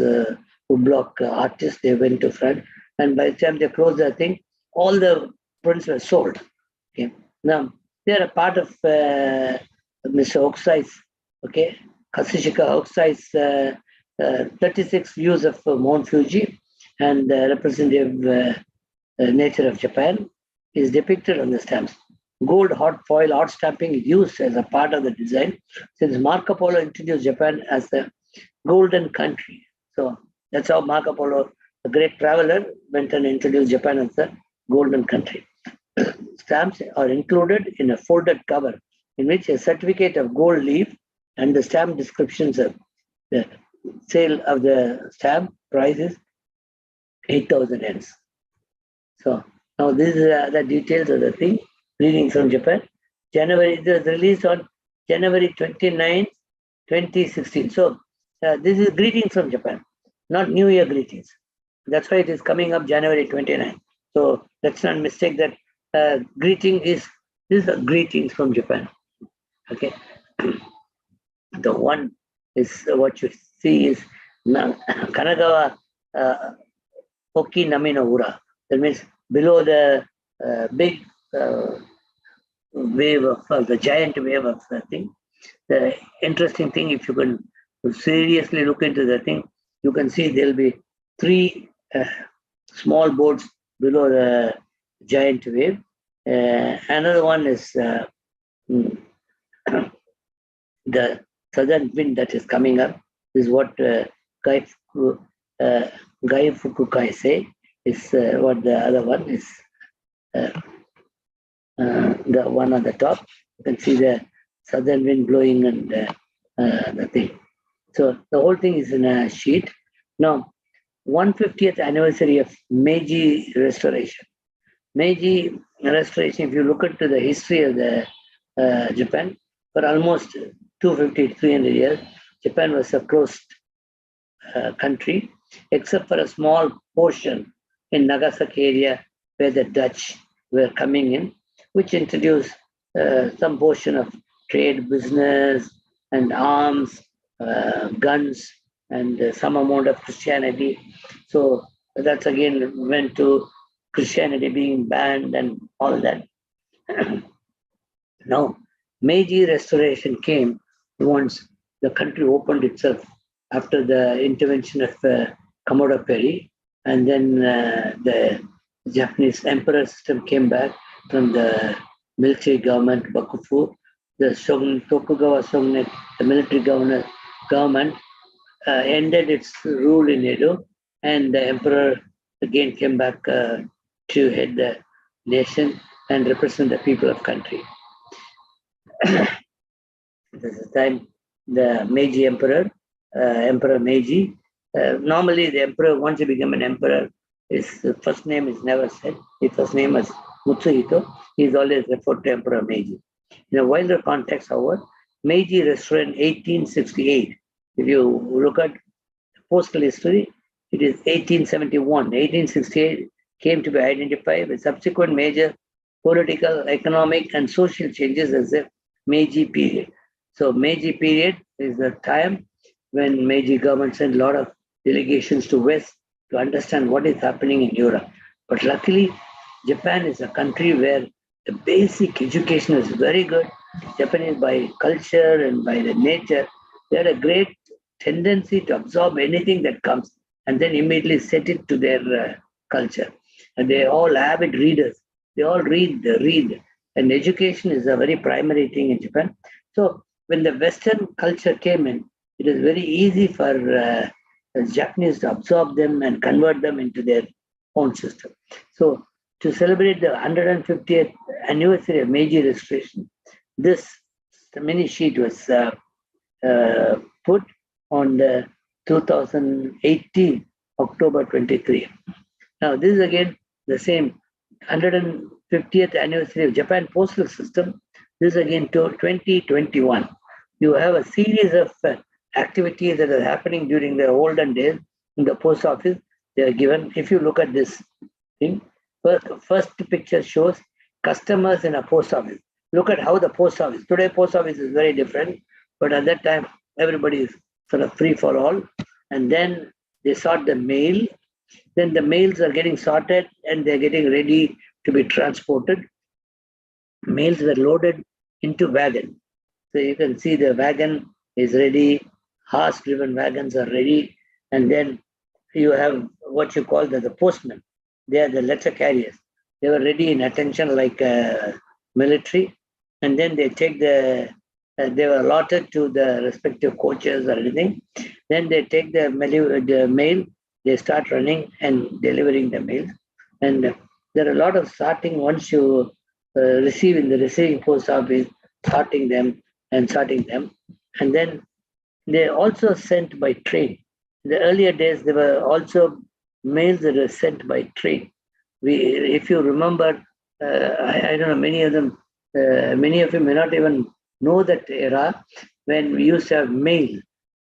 Speaker 1: woodblock artists, they went to France, and by the time they closed the thing, all the prints were sold. Okay, now they are a part of Mr. Hokusai's, okay, Katsushika Hokusai's 36 views of Mount Fuji and representative nature of Japan is depicted on the stamps. Gold hot foil art stamping is used as a part of the design since Marco Polo introduced Japan as the golden country. So that's how Marco Polo, a great traveler, went and introduced Japan as the golden country. Stamps are included in a folded cover in which a certificate of gold leaf and the stamp descriptions of the sale of the stamp price is 8,000 yens. So now this is the details of the thing. Greetings from Japan. It was released on January 29, 2016. So this is greetings from Japan, not New Year greetings. That's why it is coming up January 29. So let's not mistake that greeting is, this is greetings from Japan. Okay. The one is what you see is Kanagawa Oki Nami no Ura. That means below the big wave of the giant wave of the thing. The interesting thing, if you can seriously look into the thing, you can see there'll be 3 small boats below the giant wave. Another one is the southern wind that is coming up. This is what Gai Fukukai say, is what the other one is. The one on the top, you can see the southern wind blowing and the thing. So the whole thing is in a sheet. Now, 150th anniversary of Meiji restoration. Meiji restoration, if you look into the history of the Japan, for almost 250, 300 years, Japan was a closed country, except for a small portion in Nagasaki area where the Dutch were coming in, which introduced some portion of trade, business, and arms, guns, and some amount of Christianity. So that's again went to Christianity being banned and all that. Now, Meiji restoration came once the country opened itself after the intervention of Commodore Perry, and then the Japanese emperor system came back from the military government, Bakufu. The shogun, Tokugawa shogunate, the military government ended its rule in Edo, and the emperor again came back to head the nation and represent the people of country. This is the time the Meiji emperor, Emperor Meiji. Normally, the emperor, once he became an emperor, his first name is never said. His first name is Mutsuhito. He is always referred to Emperor Meiji. In a wider context, however, Meiji restored in 1868. If you look at postal history, it is 1871. 1868 came to be identified with subsequent major political, economic, and social changes as the Meiji period. So Meiji period is the time when Meiji government sent a lot of delegations to West to understand what is happening in Europe. But luckily, Japan is a country where the basic education is very good. Japanese, by culture and by the nature, they had a great tendency to absorb anything that comes and then immediately set it to their culture. And they all avid readers. They all read. And education is a very primary thing in Japan. So when the Western culture came in, it is very easy for Japanese to absorb them and convert them into their own system. So to celebrate the 150th anniversary of Meiji restoration, this mini sheet was put on the 2018 October 23. Now this is again the same 150th anniversary of Japan Postal System. This is again to 2021. You have a series of activities that are happening during the olden days in the post office. They are given. If you look at this thing, first picture shows customers in a post office. Look at how the post office, today post office is very different, but at that time, everybody is sort of free for all. And then they sort the mail. Then the mails are getting sorted and they're getting ready to be transported. Mails were loaded into wagon. So you can see the wagon is ready, horse-driven wagons are ready, and then you have what you call the postmen. They are the letter carriers. They were ready in attention like military, and then they take they were allotted to the respective coaches or anything. Then they take the mail, they start running and delivering the mail. And there are a lot of sorting once you receive in the receiving post office, sorting them. And then they also sent by train. In the earlier days, there were also mails that were sent by train. If you remember, I don't know, many of you may not even know that era when we used to have mail.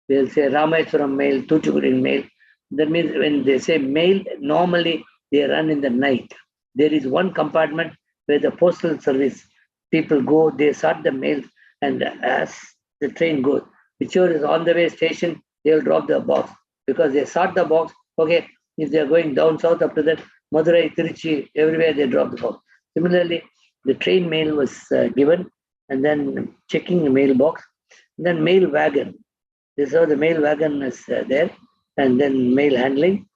Speaker 1: They'll say Rameswaram mail, Tuchukurin mail. That means when they say mail, normally they run in the night. There is one compartment where the postal service people go, they sort the mail, and as the train goes, whichever is on the way station, they'll drop the box because they sort the box. Okay, if they're going down south after that, Madurai, Tiruchi, everywhere they drop the box. Similarly, the train mail was given, and then checking the mailbox, and then mail wagon. This is how the mail wagon is there, and then mail handling.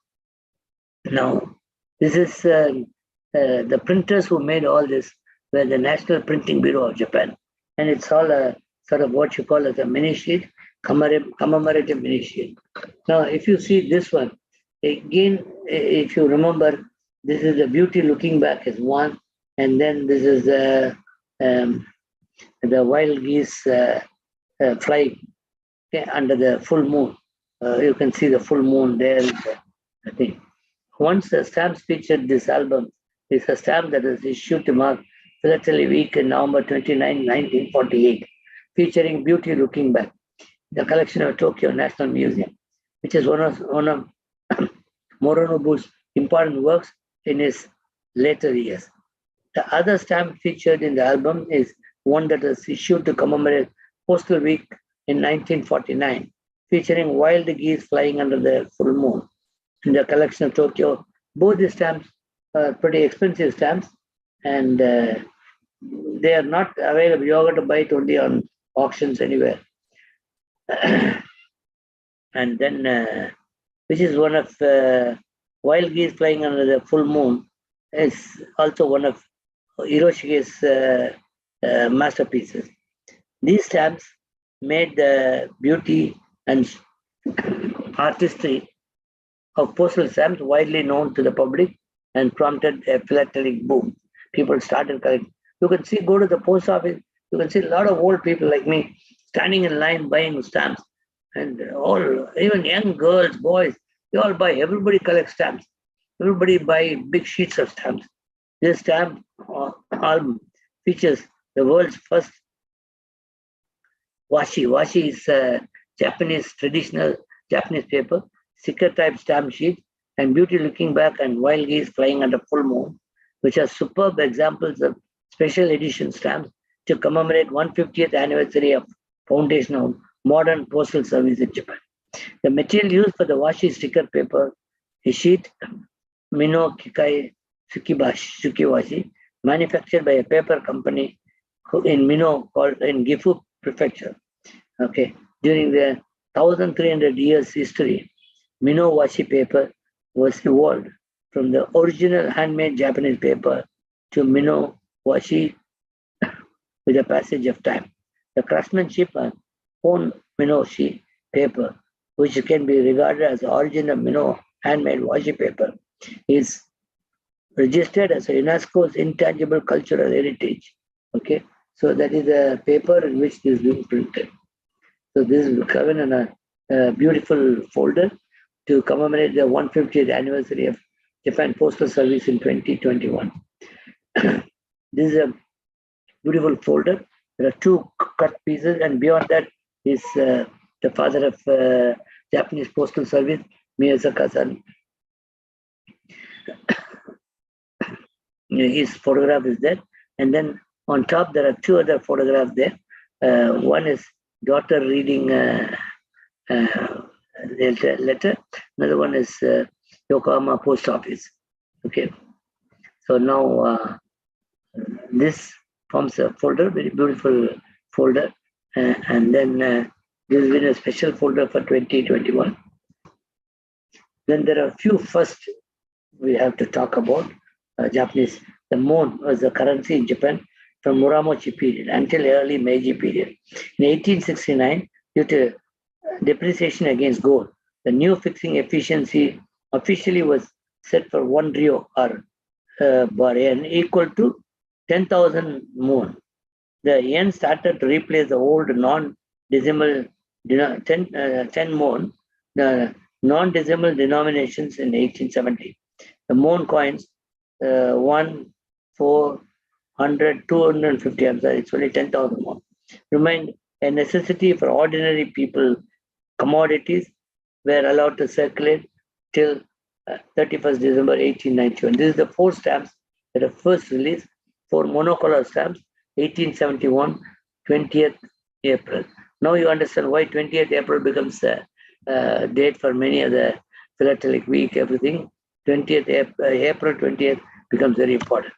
Speaker 1: Now, this is the printers who made all this were the National Printing Bureau of Japan. And it's all a sort of what you call as a mini sheet, commemorative mini sheet. Now, if you see this one, again, if you remember, this is the beauty looking back as one, and then this is the wild geese flying under the full moon. You can see the full moon there. I think once the stamps featured this album, is a stamp that was issued to mark Philately Week in November 29, 1948, featuring Beauty Looking Back, the collection of Tokyo National Museum, which is one of Moronobu's important works in his later years. The other stamp featured in the album is one that was issued to commemorate Postal Week in 1949, featuring wild geese flying under the full moon in the collection of Tokyo. Both the stamps are pretty expensive stamps, and they are not available. You have to buy it only on auctions anywhere. And then, which is one of wild geese flying under the full moon, is also one of Hiroshige's masterpieces. These stamps made the beauty and artistry of postal stamps widely known to the public and prompted a philatelic boom. People started collecting. You can see, go to the post office, you can see a lot of old people like me standing in line buying stamps. And all, even young girls, boys, they all buy. Everybody collects stamps. Everybody buy big sheets of stamps. This stamp album features the world's first washi. Washi is a Japanese, traditional Japanese paper, sticker type stamp sheet, and beauty looking back and wild geese flying under full moon, which are superb examples of special edition stamps to commemorate 150th anniversary of foundation of modern postal service in Japan. The material used for the washi sticker paper is sheet Mino Kikai Sukiwashi, manufactured by a paper company in Mino called in Gifu Prefecture. Okay, during the 1,300 years history, Mino washi paper was evolved from the original handmade Japanese paper to Mino washi with the passage of time. The craftsmanship on Hon Minoshi paper, which can be regarded as the origin of Mino handmade washi paper, is registered as a UNESCO's intangible cultural heritage. Okay, so that is a paper in which this is being printed. So this is given in a beautiful folder to commemorate the 150th anniversary of Japan Postal Service in 2021. This is a beautiful folder. There are two cut pieces, and beyond that is the father of Japanese Postal Service, Miyazaki-san. His photograph is there, and then on top there are two other photographs there. One is daughter reading letter. Another one is Yokohama Post Office. Okay, so now this forms a folder, very beautiful folder, and then this has been a special folder for 2021. Then there are a few first we have to talk about. Japanese, the mon was the currency in Japan from Muramochi period until early Meiji period. In 1869, due to depreciation against gold, the new fixing efficiency officially was set for 1 ryo or bar yen equal to 10,000 mon. The yen started to replace the old non-decimal 10 mon, the non-decimal denominations in 1870. The mon coins 1, 4, 100, 250, I'm sorry, it's only 10,000 mon, remained a necessity for ordinary people. Commodities were allowed to circulate till 31st December 1891. This is the 4 stamps that are first released, 4 monocolor stamps, 1871, 20th April. Now you understand why 20th April becomes a date for many other philatelic week, everything. 20th April 20th becomes very important.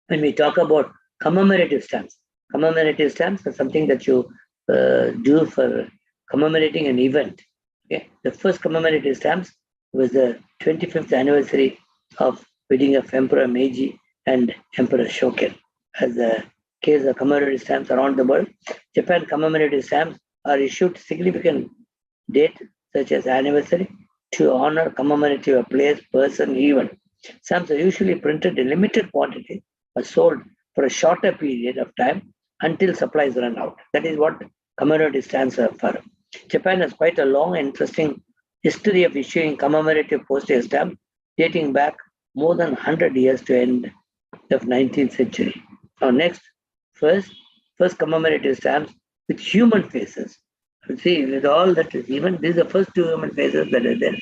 Speaker 1: When we talk about commemorative stamps are something that you do for commemorating an event. Okay, the first commemorative stamps was the 25th anniversary of wedding of Emperor Meiji and Emperor Shoken. As a case of commemorative stamps around the world, Japan commemorative stamps are issued significant date such as anniversary to honor commemorative a place, person, event. Stamps are usually printed in limited quantity or sold for a shorter period of time until supplies run out. That is what commemorative stamps are for. Japan has quite a long and interesting history of issuing commemorative postage stamps dating back more than 100 years to end of 19th century. Now next, first commemorative stamps with human faces. See, with all that is even, these are the first 2 human faces that are there.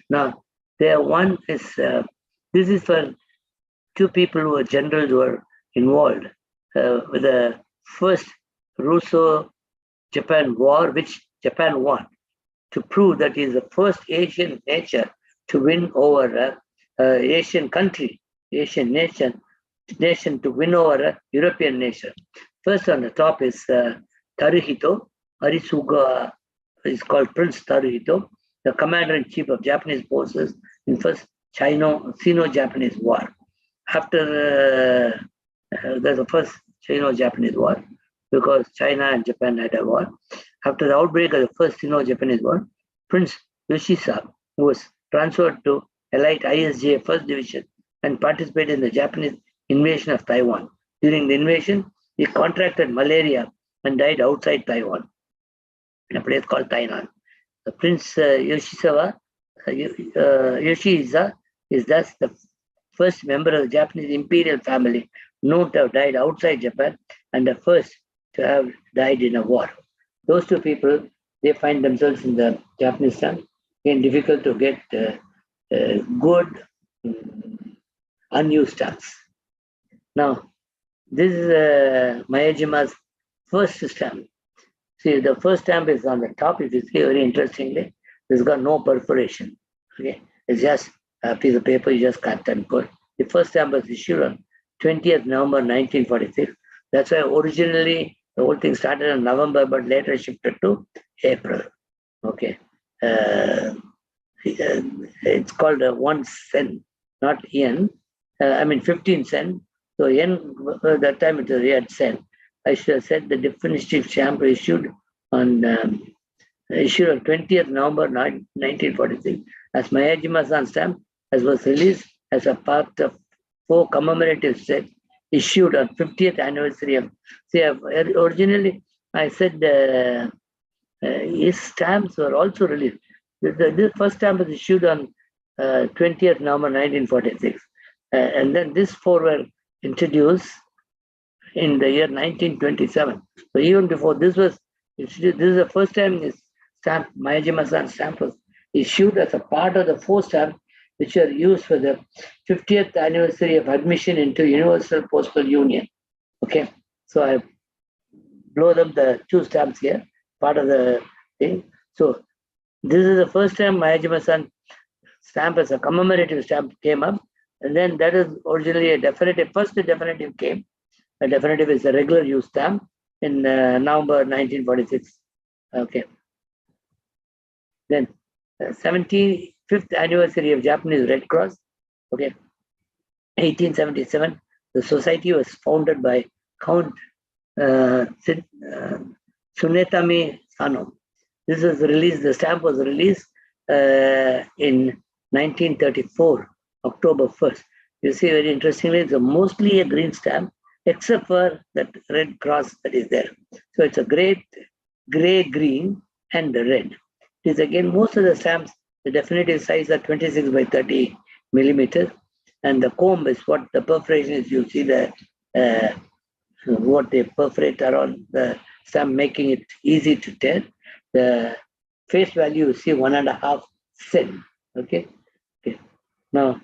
Speaker 1: Now, there one is, this is for 2 people who are generals who are involved with the first Russo-Japan war, which Japan won, to prove that he is the first Asian nation to win over Asian nation to win over a European nation. First on the top is Taruhito Arisuga, is called Prince Taruhito, the commander-in-chief of Japanese forces in first Sino-Japanese war. After the first Sino-Japanese war, because China and Japan had a war. After the outbreak of the first Sino-Japanese war, Prince Yoshihisa was transferred to Elite ISJ 1st Division and participated in the Japanese invasion of Taiwan. During the invasion, he contracted malaria and died outside Taiwan, in a place called Tainan. Prince Yoshihisa is thus the first member of the Japanese imperial family known to have died outside Japan and the first to have died in a war. Those 2 people, they find themselves in the Japanese stamp. Again, difficult to get good unused stamps. Now, this is Miyajima's first stamp. See, the first stamp is on the top. If you see very interestingly, it's got no perforation. Okay, it's just a piece of paper you just cut and put. The first stamp was issued on 20th November 1946. That's why originally the whole thing started in November, but later shifted to April. Okay, it's called 1 sen, not yen. 15 sen. So yen, that time it was yen sen. I should have said the definitive stamp issued on 20th November 1946 as Miyajima-san stamp as was released as a part of 4 commemorative sets issued on 50th anniversary of. See, originally I said his stamps were also released. This first stamp was issued on 20th November 1946. And then these 4 were introduced in the year 1927. So even before this was introduced, this is the first time this stamp, Meiji-san stamp, was issued as a part of the 4 stamps which are used for the 50th anniversary of admission into Universal Postal Union. Okay, so I blow up the 2 stamps here, part of the thing. So this is the first time Meiji-san stamp as a commemorative stamp came up, and then that is originally a definitive. First, the definitive came. A definitive is a regular use stamp in November 1946. Okay. Then 75th anniversary of Japanese Red Cross. Okay. 1877. The society was founded by Count Tsunetami Sano. This was released. The stamp was released in 1934, October 1st. You see, very interestingly, it's mostly a green stamp, except for that red cross that is there. So it's a great gray, green, and red. It is again, most of the stamps, the definitive size are 26 by 30 millimeters, and the comb is what the perforation is. You see the what they perforate around the stamp, making it easy to tear. The face value, you see 1.5 cent. Okay. Now,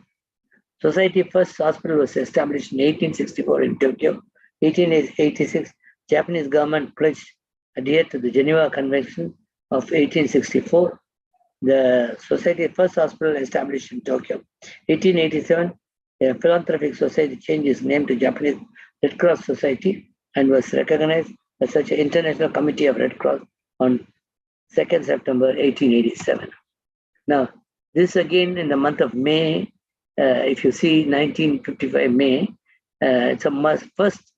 Speaker 1: Society First Hospital was established in 1864 in Tokyo. 1886, Japanese government pledged adhere to the Geneva Convention of 1864. The Society First Hospital established in Tokyo. 1887, a philanthropic society changed its name to Japanese Red Cross Society and was recognized as such an International Committee of Red Cross on 2nd September 1887. Now, this again in the month of May, if you see 1955 May, it's a first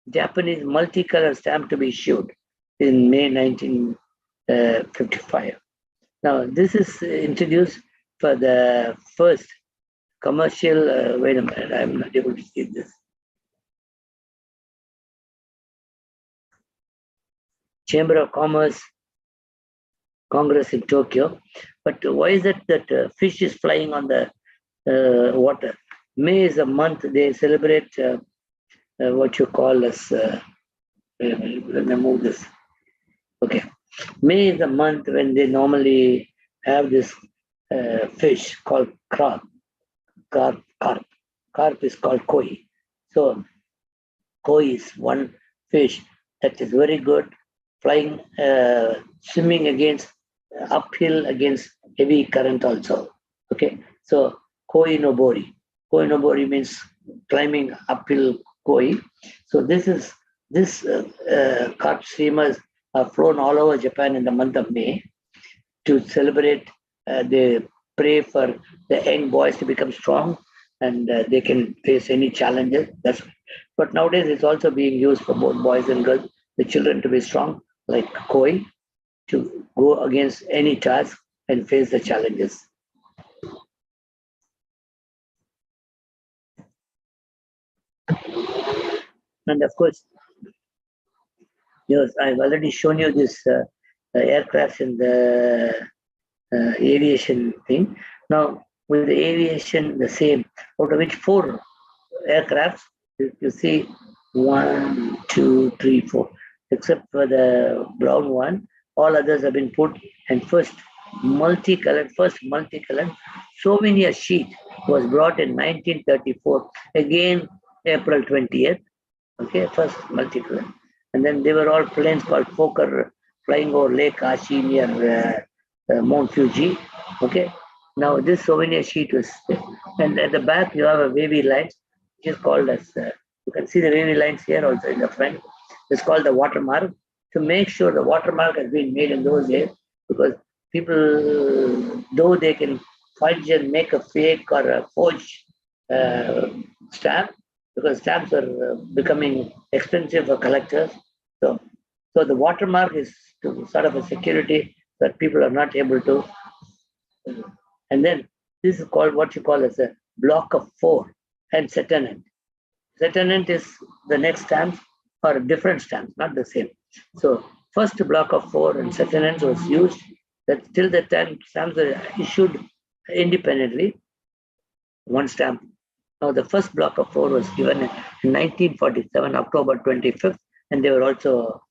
Speaker 1: Japanese multicolor stamp to be issued in May 1955. Now, this is introduced for the first commercial, wait a minute, I'm not able to see this. Chamber of Commerce Congress in Tokyo. But why is it that fish is flying on the water? May is a month they celebrate what you call as, let me move this. Okay. May is a month when they normally have this fish called carp. Carp is called koi. So koi is one fish that is very good, flying, swimming against uphill against heavy current also. Okay, so koi nobori. Koi nobori means climbing uphill koi. So this carp streamers are flown all over Japan in the month of May to celebrate. They pray for the young boys to become strong and they can face any challenges. But nowadays it's also being used for both boys and girls, the children to be strong, like koi, to go against any task and face the challenges. And of course, yes, I've already shown you this aircraft in the aviation thing. Now, with the aviation, the same, out of which 4 aircrafts, you see 1, 2, 3, 4, except for the brown one, all others have been put, and first multicolored souvenir sheet was brought in 1934, again April 20th, okay, first multicolored. And then they were all planes called Fokker flying over Lake Ashi near Mount Fuji, okay. Now this souvenir sheet was, and at the back you have a wavy lines, which is called as, you can see the wavy lines here also in the front. It's called the watermark, to make sure the watermark has been made in those days, because people, though they can fudge and make a fake or a forged stamp, because stamps are becoming expensive for collectors. So the watermark is to sort of a security that people are not able to. And then This is called what you call as a block of 4 and settlement. Settlement is the next stamps or different stamps, not the same. So first block of 4 and settlement was used that till the time stamps were issued independently, one stamp. Now the first block of 4 was given in 1947, October 25th, and they were also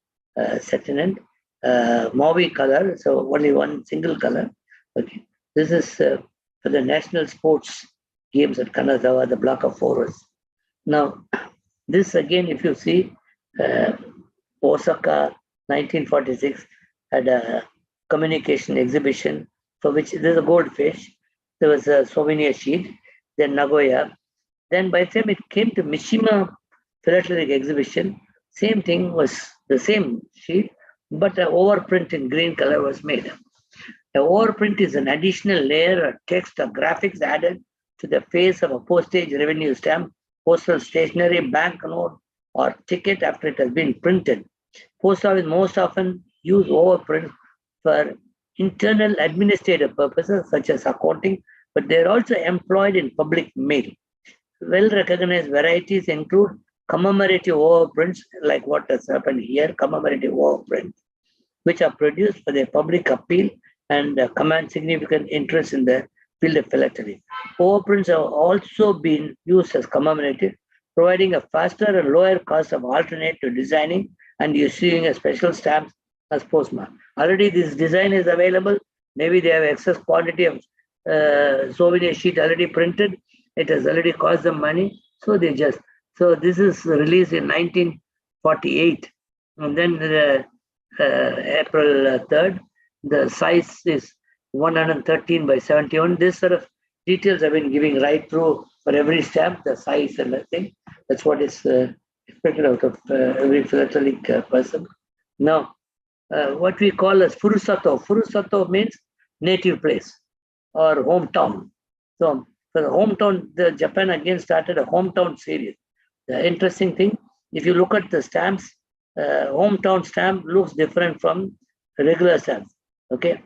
Speaker 1: settlement, mauve color, so only one single color. Okay, this is for the national sports games at Kanazawa, the block of 4 was. Now, this again, if you see, Osaka 1946 had a communication exhibition for which there's a goldfish, there was a souvenir sheet, then Nagoya. Then by the time it came to Mishima philatelic exhibition, same thing was the same sheet, but an overprint in green color was made. The overprint is an additional layer of text or graphics added to the face of a postage revenue stamp, postal stationery, banknote, or ticket after it has been printed. Post office most often use overprint for internal administrative purposes such as accounting, but they are also employed in public mail. Well-recognized varieties include commemorative overprints, like what has happened here, commemorative overprints, which are produced for their public appeal and command significant interest in the field of philately. Overprints have also been used as commemorative, providing a faster and lower cost of alternate to designing and issuing a special stamp as postmark. Already this design is available. Maybe they have excess quantity of souvenir sheet already printed. It has already cost them money. So they just, so this is released in 1948. And then April 3rd, the size is 113 by 71. This sort of details have been giving right through for every stamp, the size and the thing. That's what is expected out of every philatelic person. Now, what we call as furusato. Furusato means native place or hometown. So for the hometown, the Japan again started a hometown series. The interesting thing, if you look at the stamps, hometown stamp looks different from regular stamps. Okay,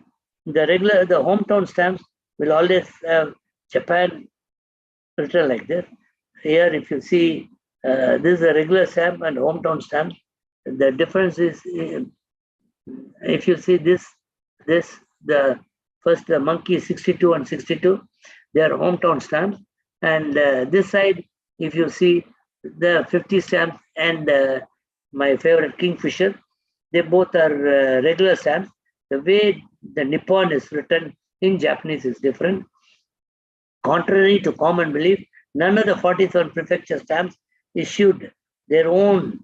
Speaker 1: the hometown stamps will always have Japan written like this. Here, if you see, this is a regular stamp and hometown stamp. The difference is, if you see the first the monkey 62 and 62, they are hometown stamps, and this side, if you see the 50 stamps and my favorite kingfisher, they both are regular stamps. The way the Nippon is written in Japanese is different. Contrary to common belief, none of the 47 prefecture stamps issued their own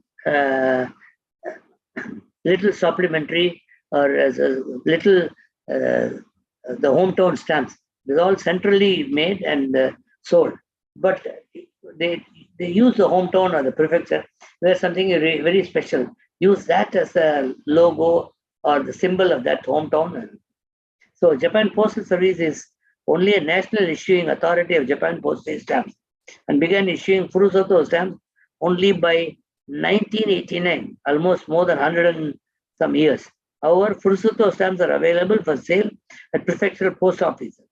Speaker 1: little supplementary or as a little the hometown stamps. They're all centrally made and sold, but they use the hometown or the prefecture where something very special. Use that as a logo or the symbol of that hometown. So Japan Postal Service is only a national issuing authority of Japan postage stamps and began issuing Furusato stamps only by 1989, almost more than 100 and some years. However, Furusato stamps are available for sale at prefectural post offices.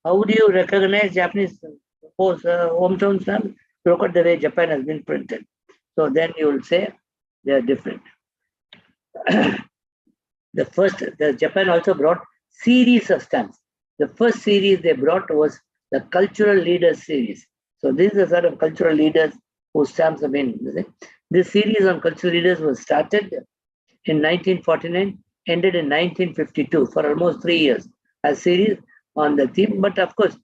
Speaker 1: How do you recognize Japanese hometown stamps? Look at the way Japan has been printed. So then you will say they are different. The Japan also brought series of stamps. The first series they brought was the Cultural Leaders series. So these are sort of cultural leaders whose stamps have been. This series on cultural leaders was started in 1949, ended in 1952 for almost 3 years. A series on the theme, but of course,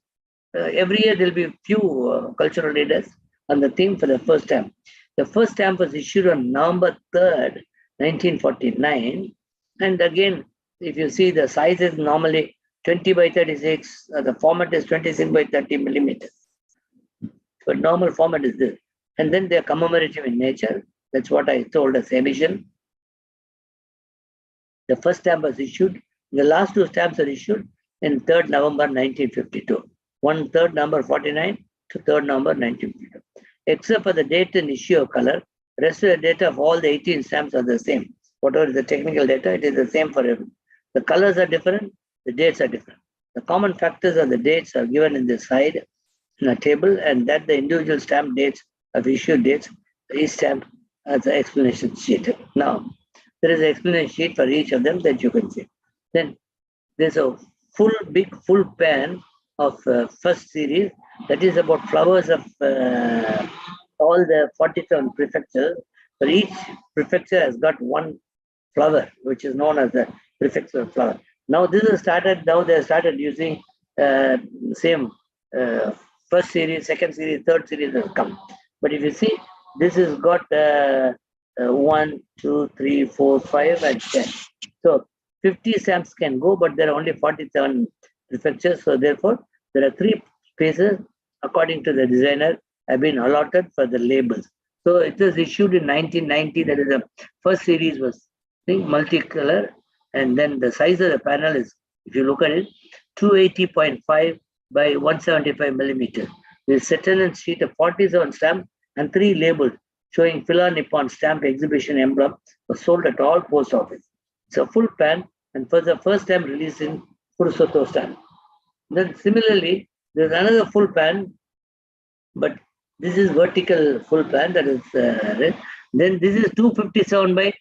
Speaker 1: every year there'll be few cultural leaders on the theme for the first stamp. The first stamp was issued on November 3rd, 1949. And again, if you see the size is normally 20 by 36, the format is 26 by 30 millimeters. So normal format is this. And then they're commemorative in nature. That's what I told as emission. The first stamp was issued. The last two stamps are issued in 3rd November 1952. 3rd November 49 to 3rd November 1952. Except for the date and issue of color, rest of the data of all the 18 stamps are the same. Whatever is the technical data, it is the same for everyone. The colors are different, the dates are different. The common factors of the dates are given in the side in a table, and that the individual stamp dates of issue dates, each stamp has an explanation sheet. Now, there is an explanation sheet for each of them that you can see. Then there's a big full pan of first series that is about flowers of all the 47 prefectures. For each prefecture has got one flower, which is known as the prefecture flower. Now this is started. Now they have started using same first series, second series, third series has come. But if you see, this has got 1, 2, 3, 4, 5, and 10. So 50 stamps can go, but there are only 47 prefectures. So therefore, there are 3 spaces according to the designer have been allotted for the labels. So it was issued in 1990. That is the first series was multicolor, and then the size of the panel is, if you look at it, 280.5 by 175 millimeters. The settlement sheet of 47 stamps and 3 labels showing Phila Nippon stamp exhibition emblem was sold at all post office. It's a full pan, and for the first time released in Furusato stamp. Then similarly, there's another full pan, but this is vertical full pan, that is red. Then this is 257 by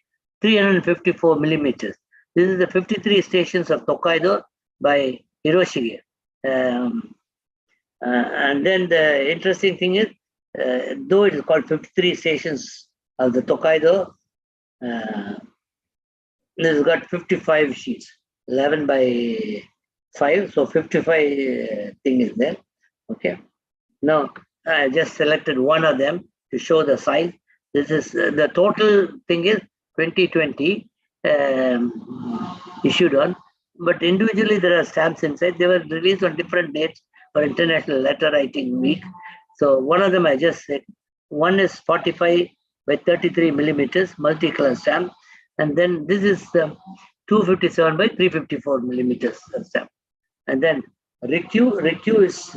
Speaker 1: 354 millimeters. This is the 53 stations of Tokaido by Hiroshige. And then the interesting thing is, though it is called 53 stations of the Tokaido, this has got 55 sheets, 11 by 5, so 55 thing is there. Okay. Now I just selected one of them to show the size. This is the total thing is 2020 issued on, but individually there are stamps inside. They were released on different dates for International Letter Writing Week. So one of them I just said, one is 45 by 33 millimeters multicolor stamp, and then this is 257 by 354 millimeters stamp. And then Rikyu is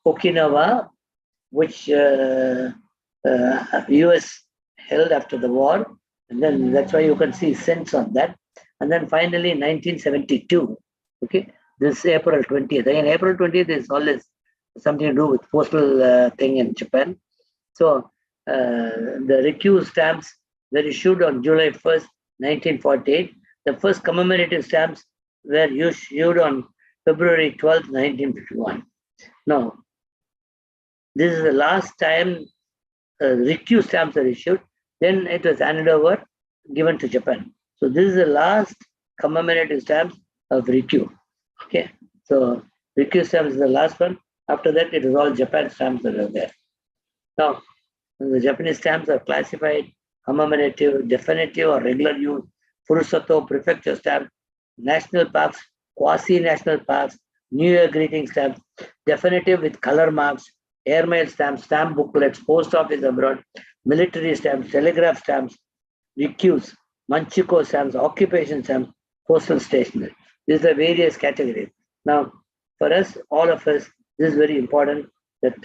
Speaker 1: Okinawa, which US held after the war, and then that's why you can see cents on that. And then finally 1972, okay, this April 20th. Again, April 20th is always something to do with postal thing in Japan. So the Rikyu stamps were issued on July 1st, 1948. The first commemorative stamps were issued on February 12th, 1951. Now, this is the last time Rikyu stamps are issued. Then it was handed over, given to Japan. So this is the last commemorative stamps of Rikyu. Okay, so Rikyu stamps is the last one. After that, it is all Japan stamps that are there. Now, the Japanese stamps are classified commemorative, definitive, or regular use, Furusato, prefecture stamp, national parks, quasi-national parks, New Year greeting stamps, definitive with color marks, airmail stamps, stamp booklets, post office abroad, military stamps, telegraph stamps, Rikyus, Manchukuo stamps, occupation stamps, postal stationery. These are various categories. Now, for us, all of us, this is very important that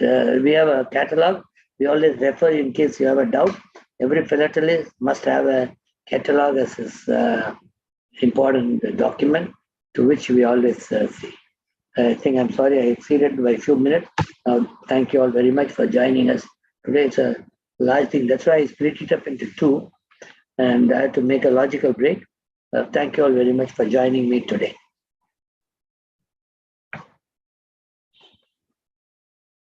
Speaker 1: we have a catalog. We always refer in case you have a doubt. Every philatelist must have a catalog as his important document to which we always see. I think I'm sorry I exceeded by a few minutes. Thank you all very much for joining us. Today it's a large thing. That's why I split it up into 2 and I had to make a logical break. Thank you all very much for joining me today.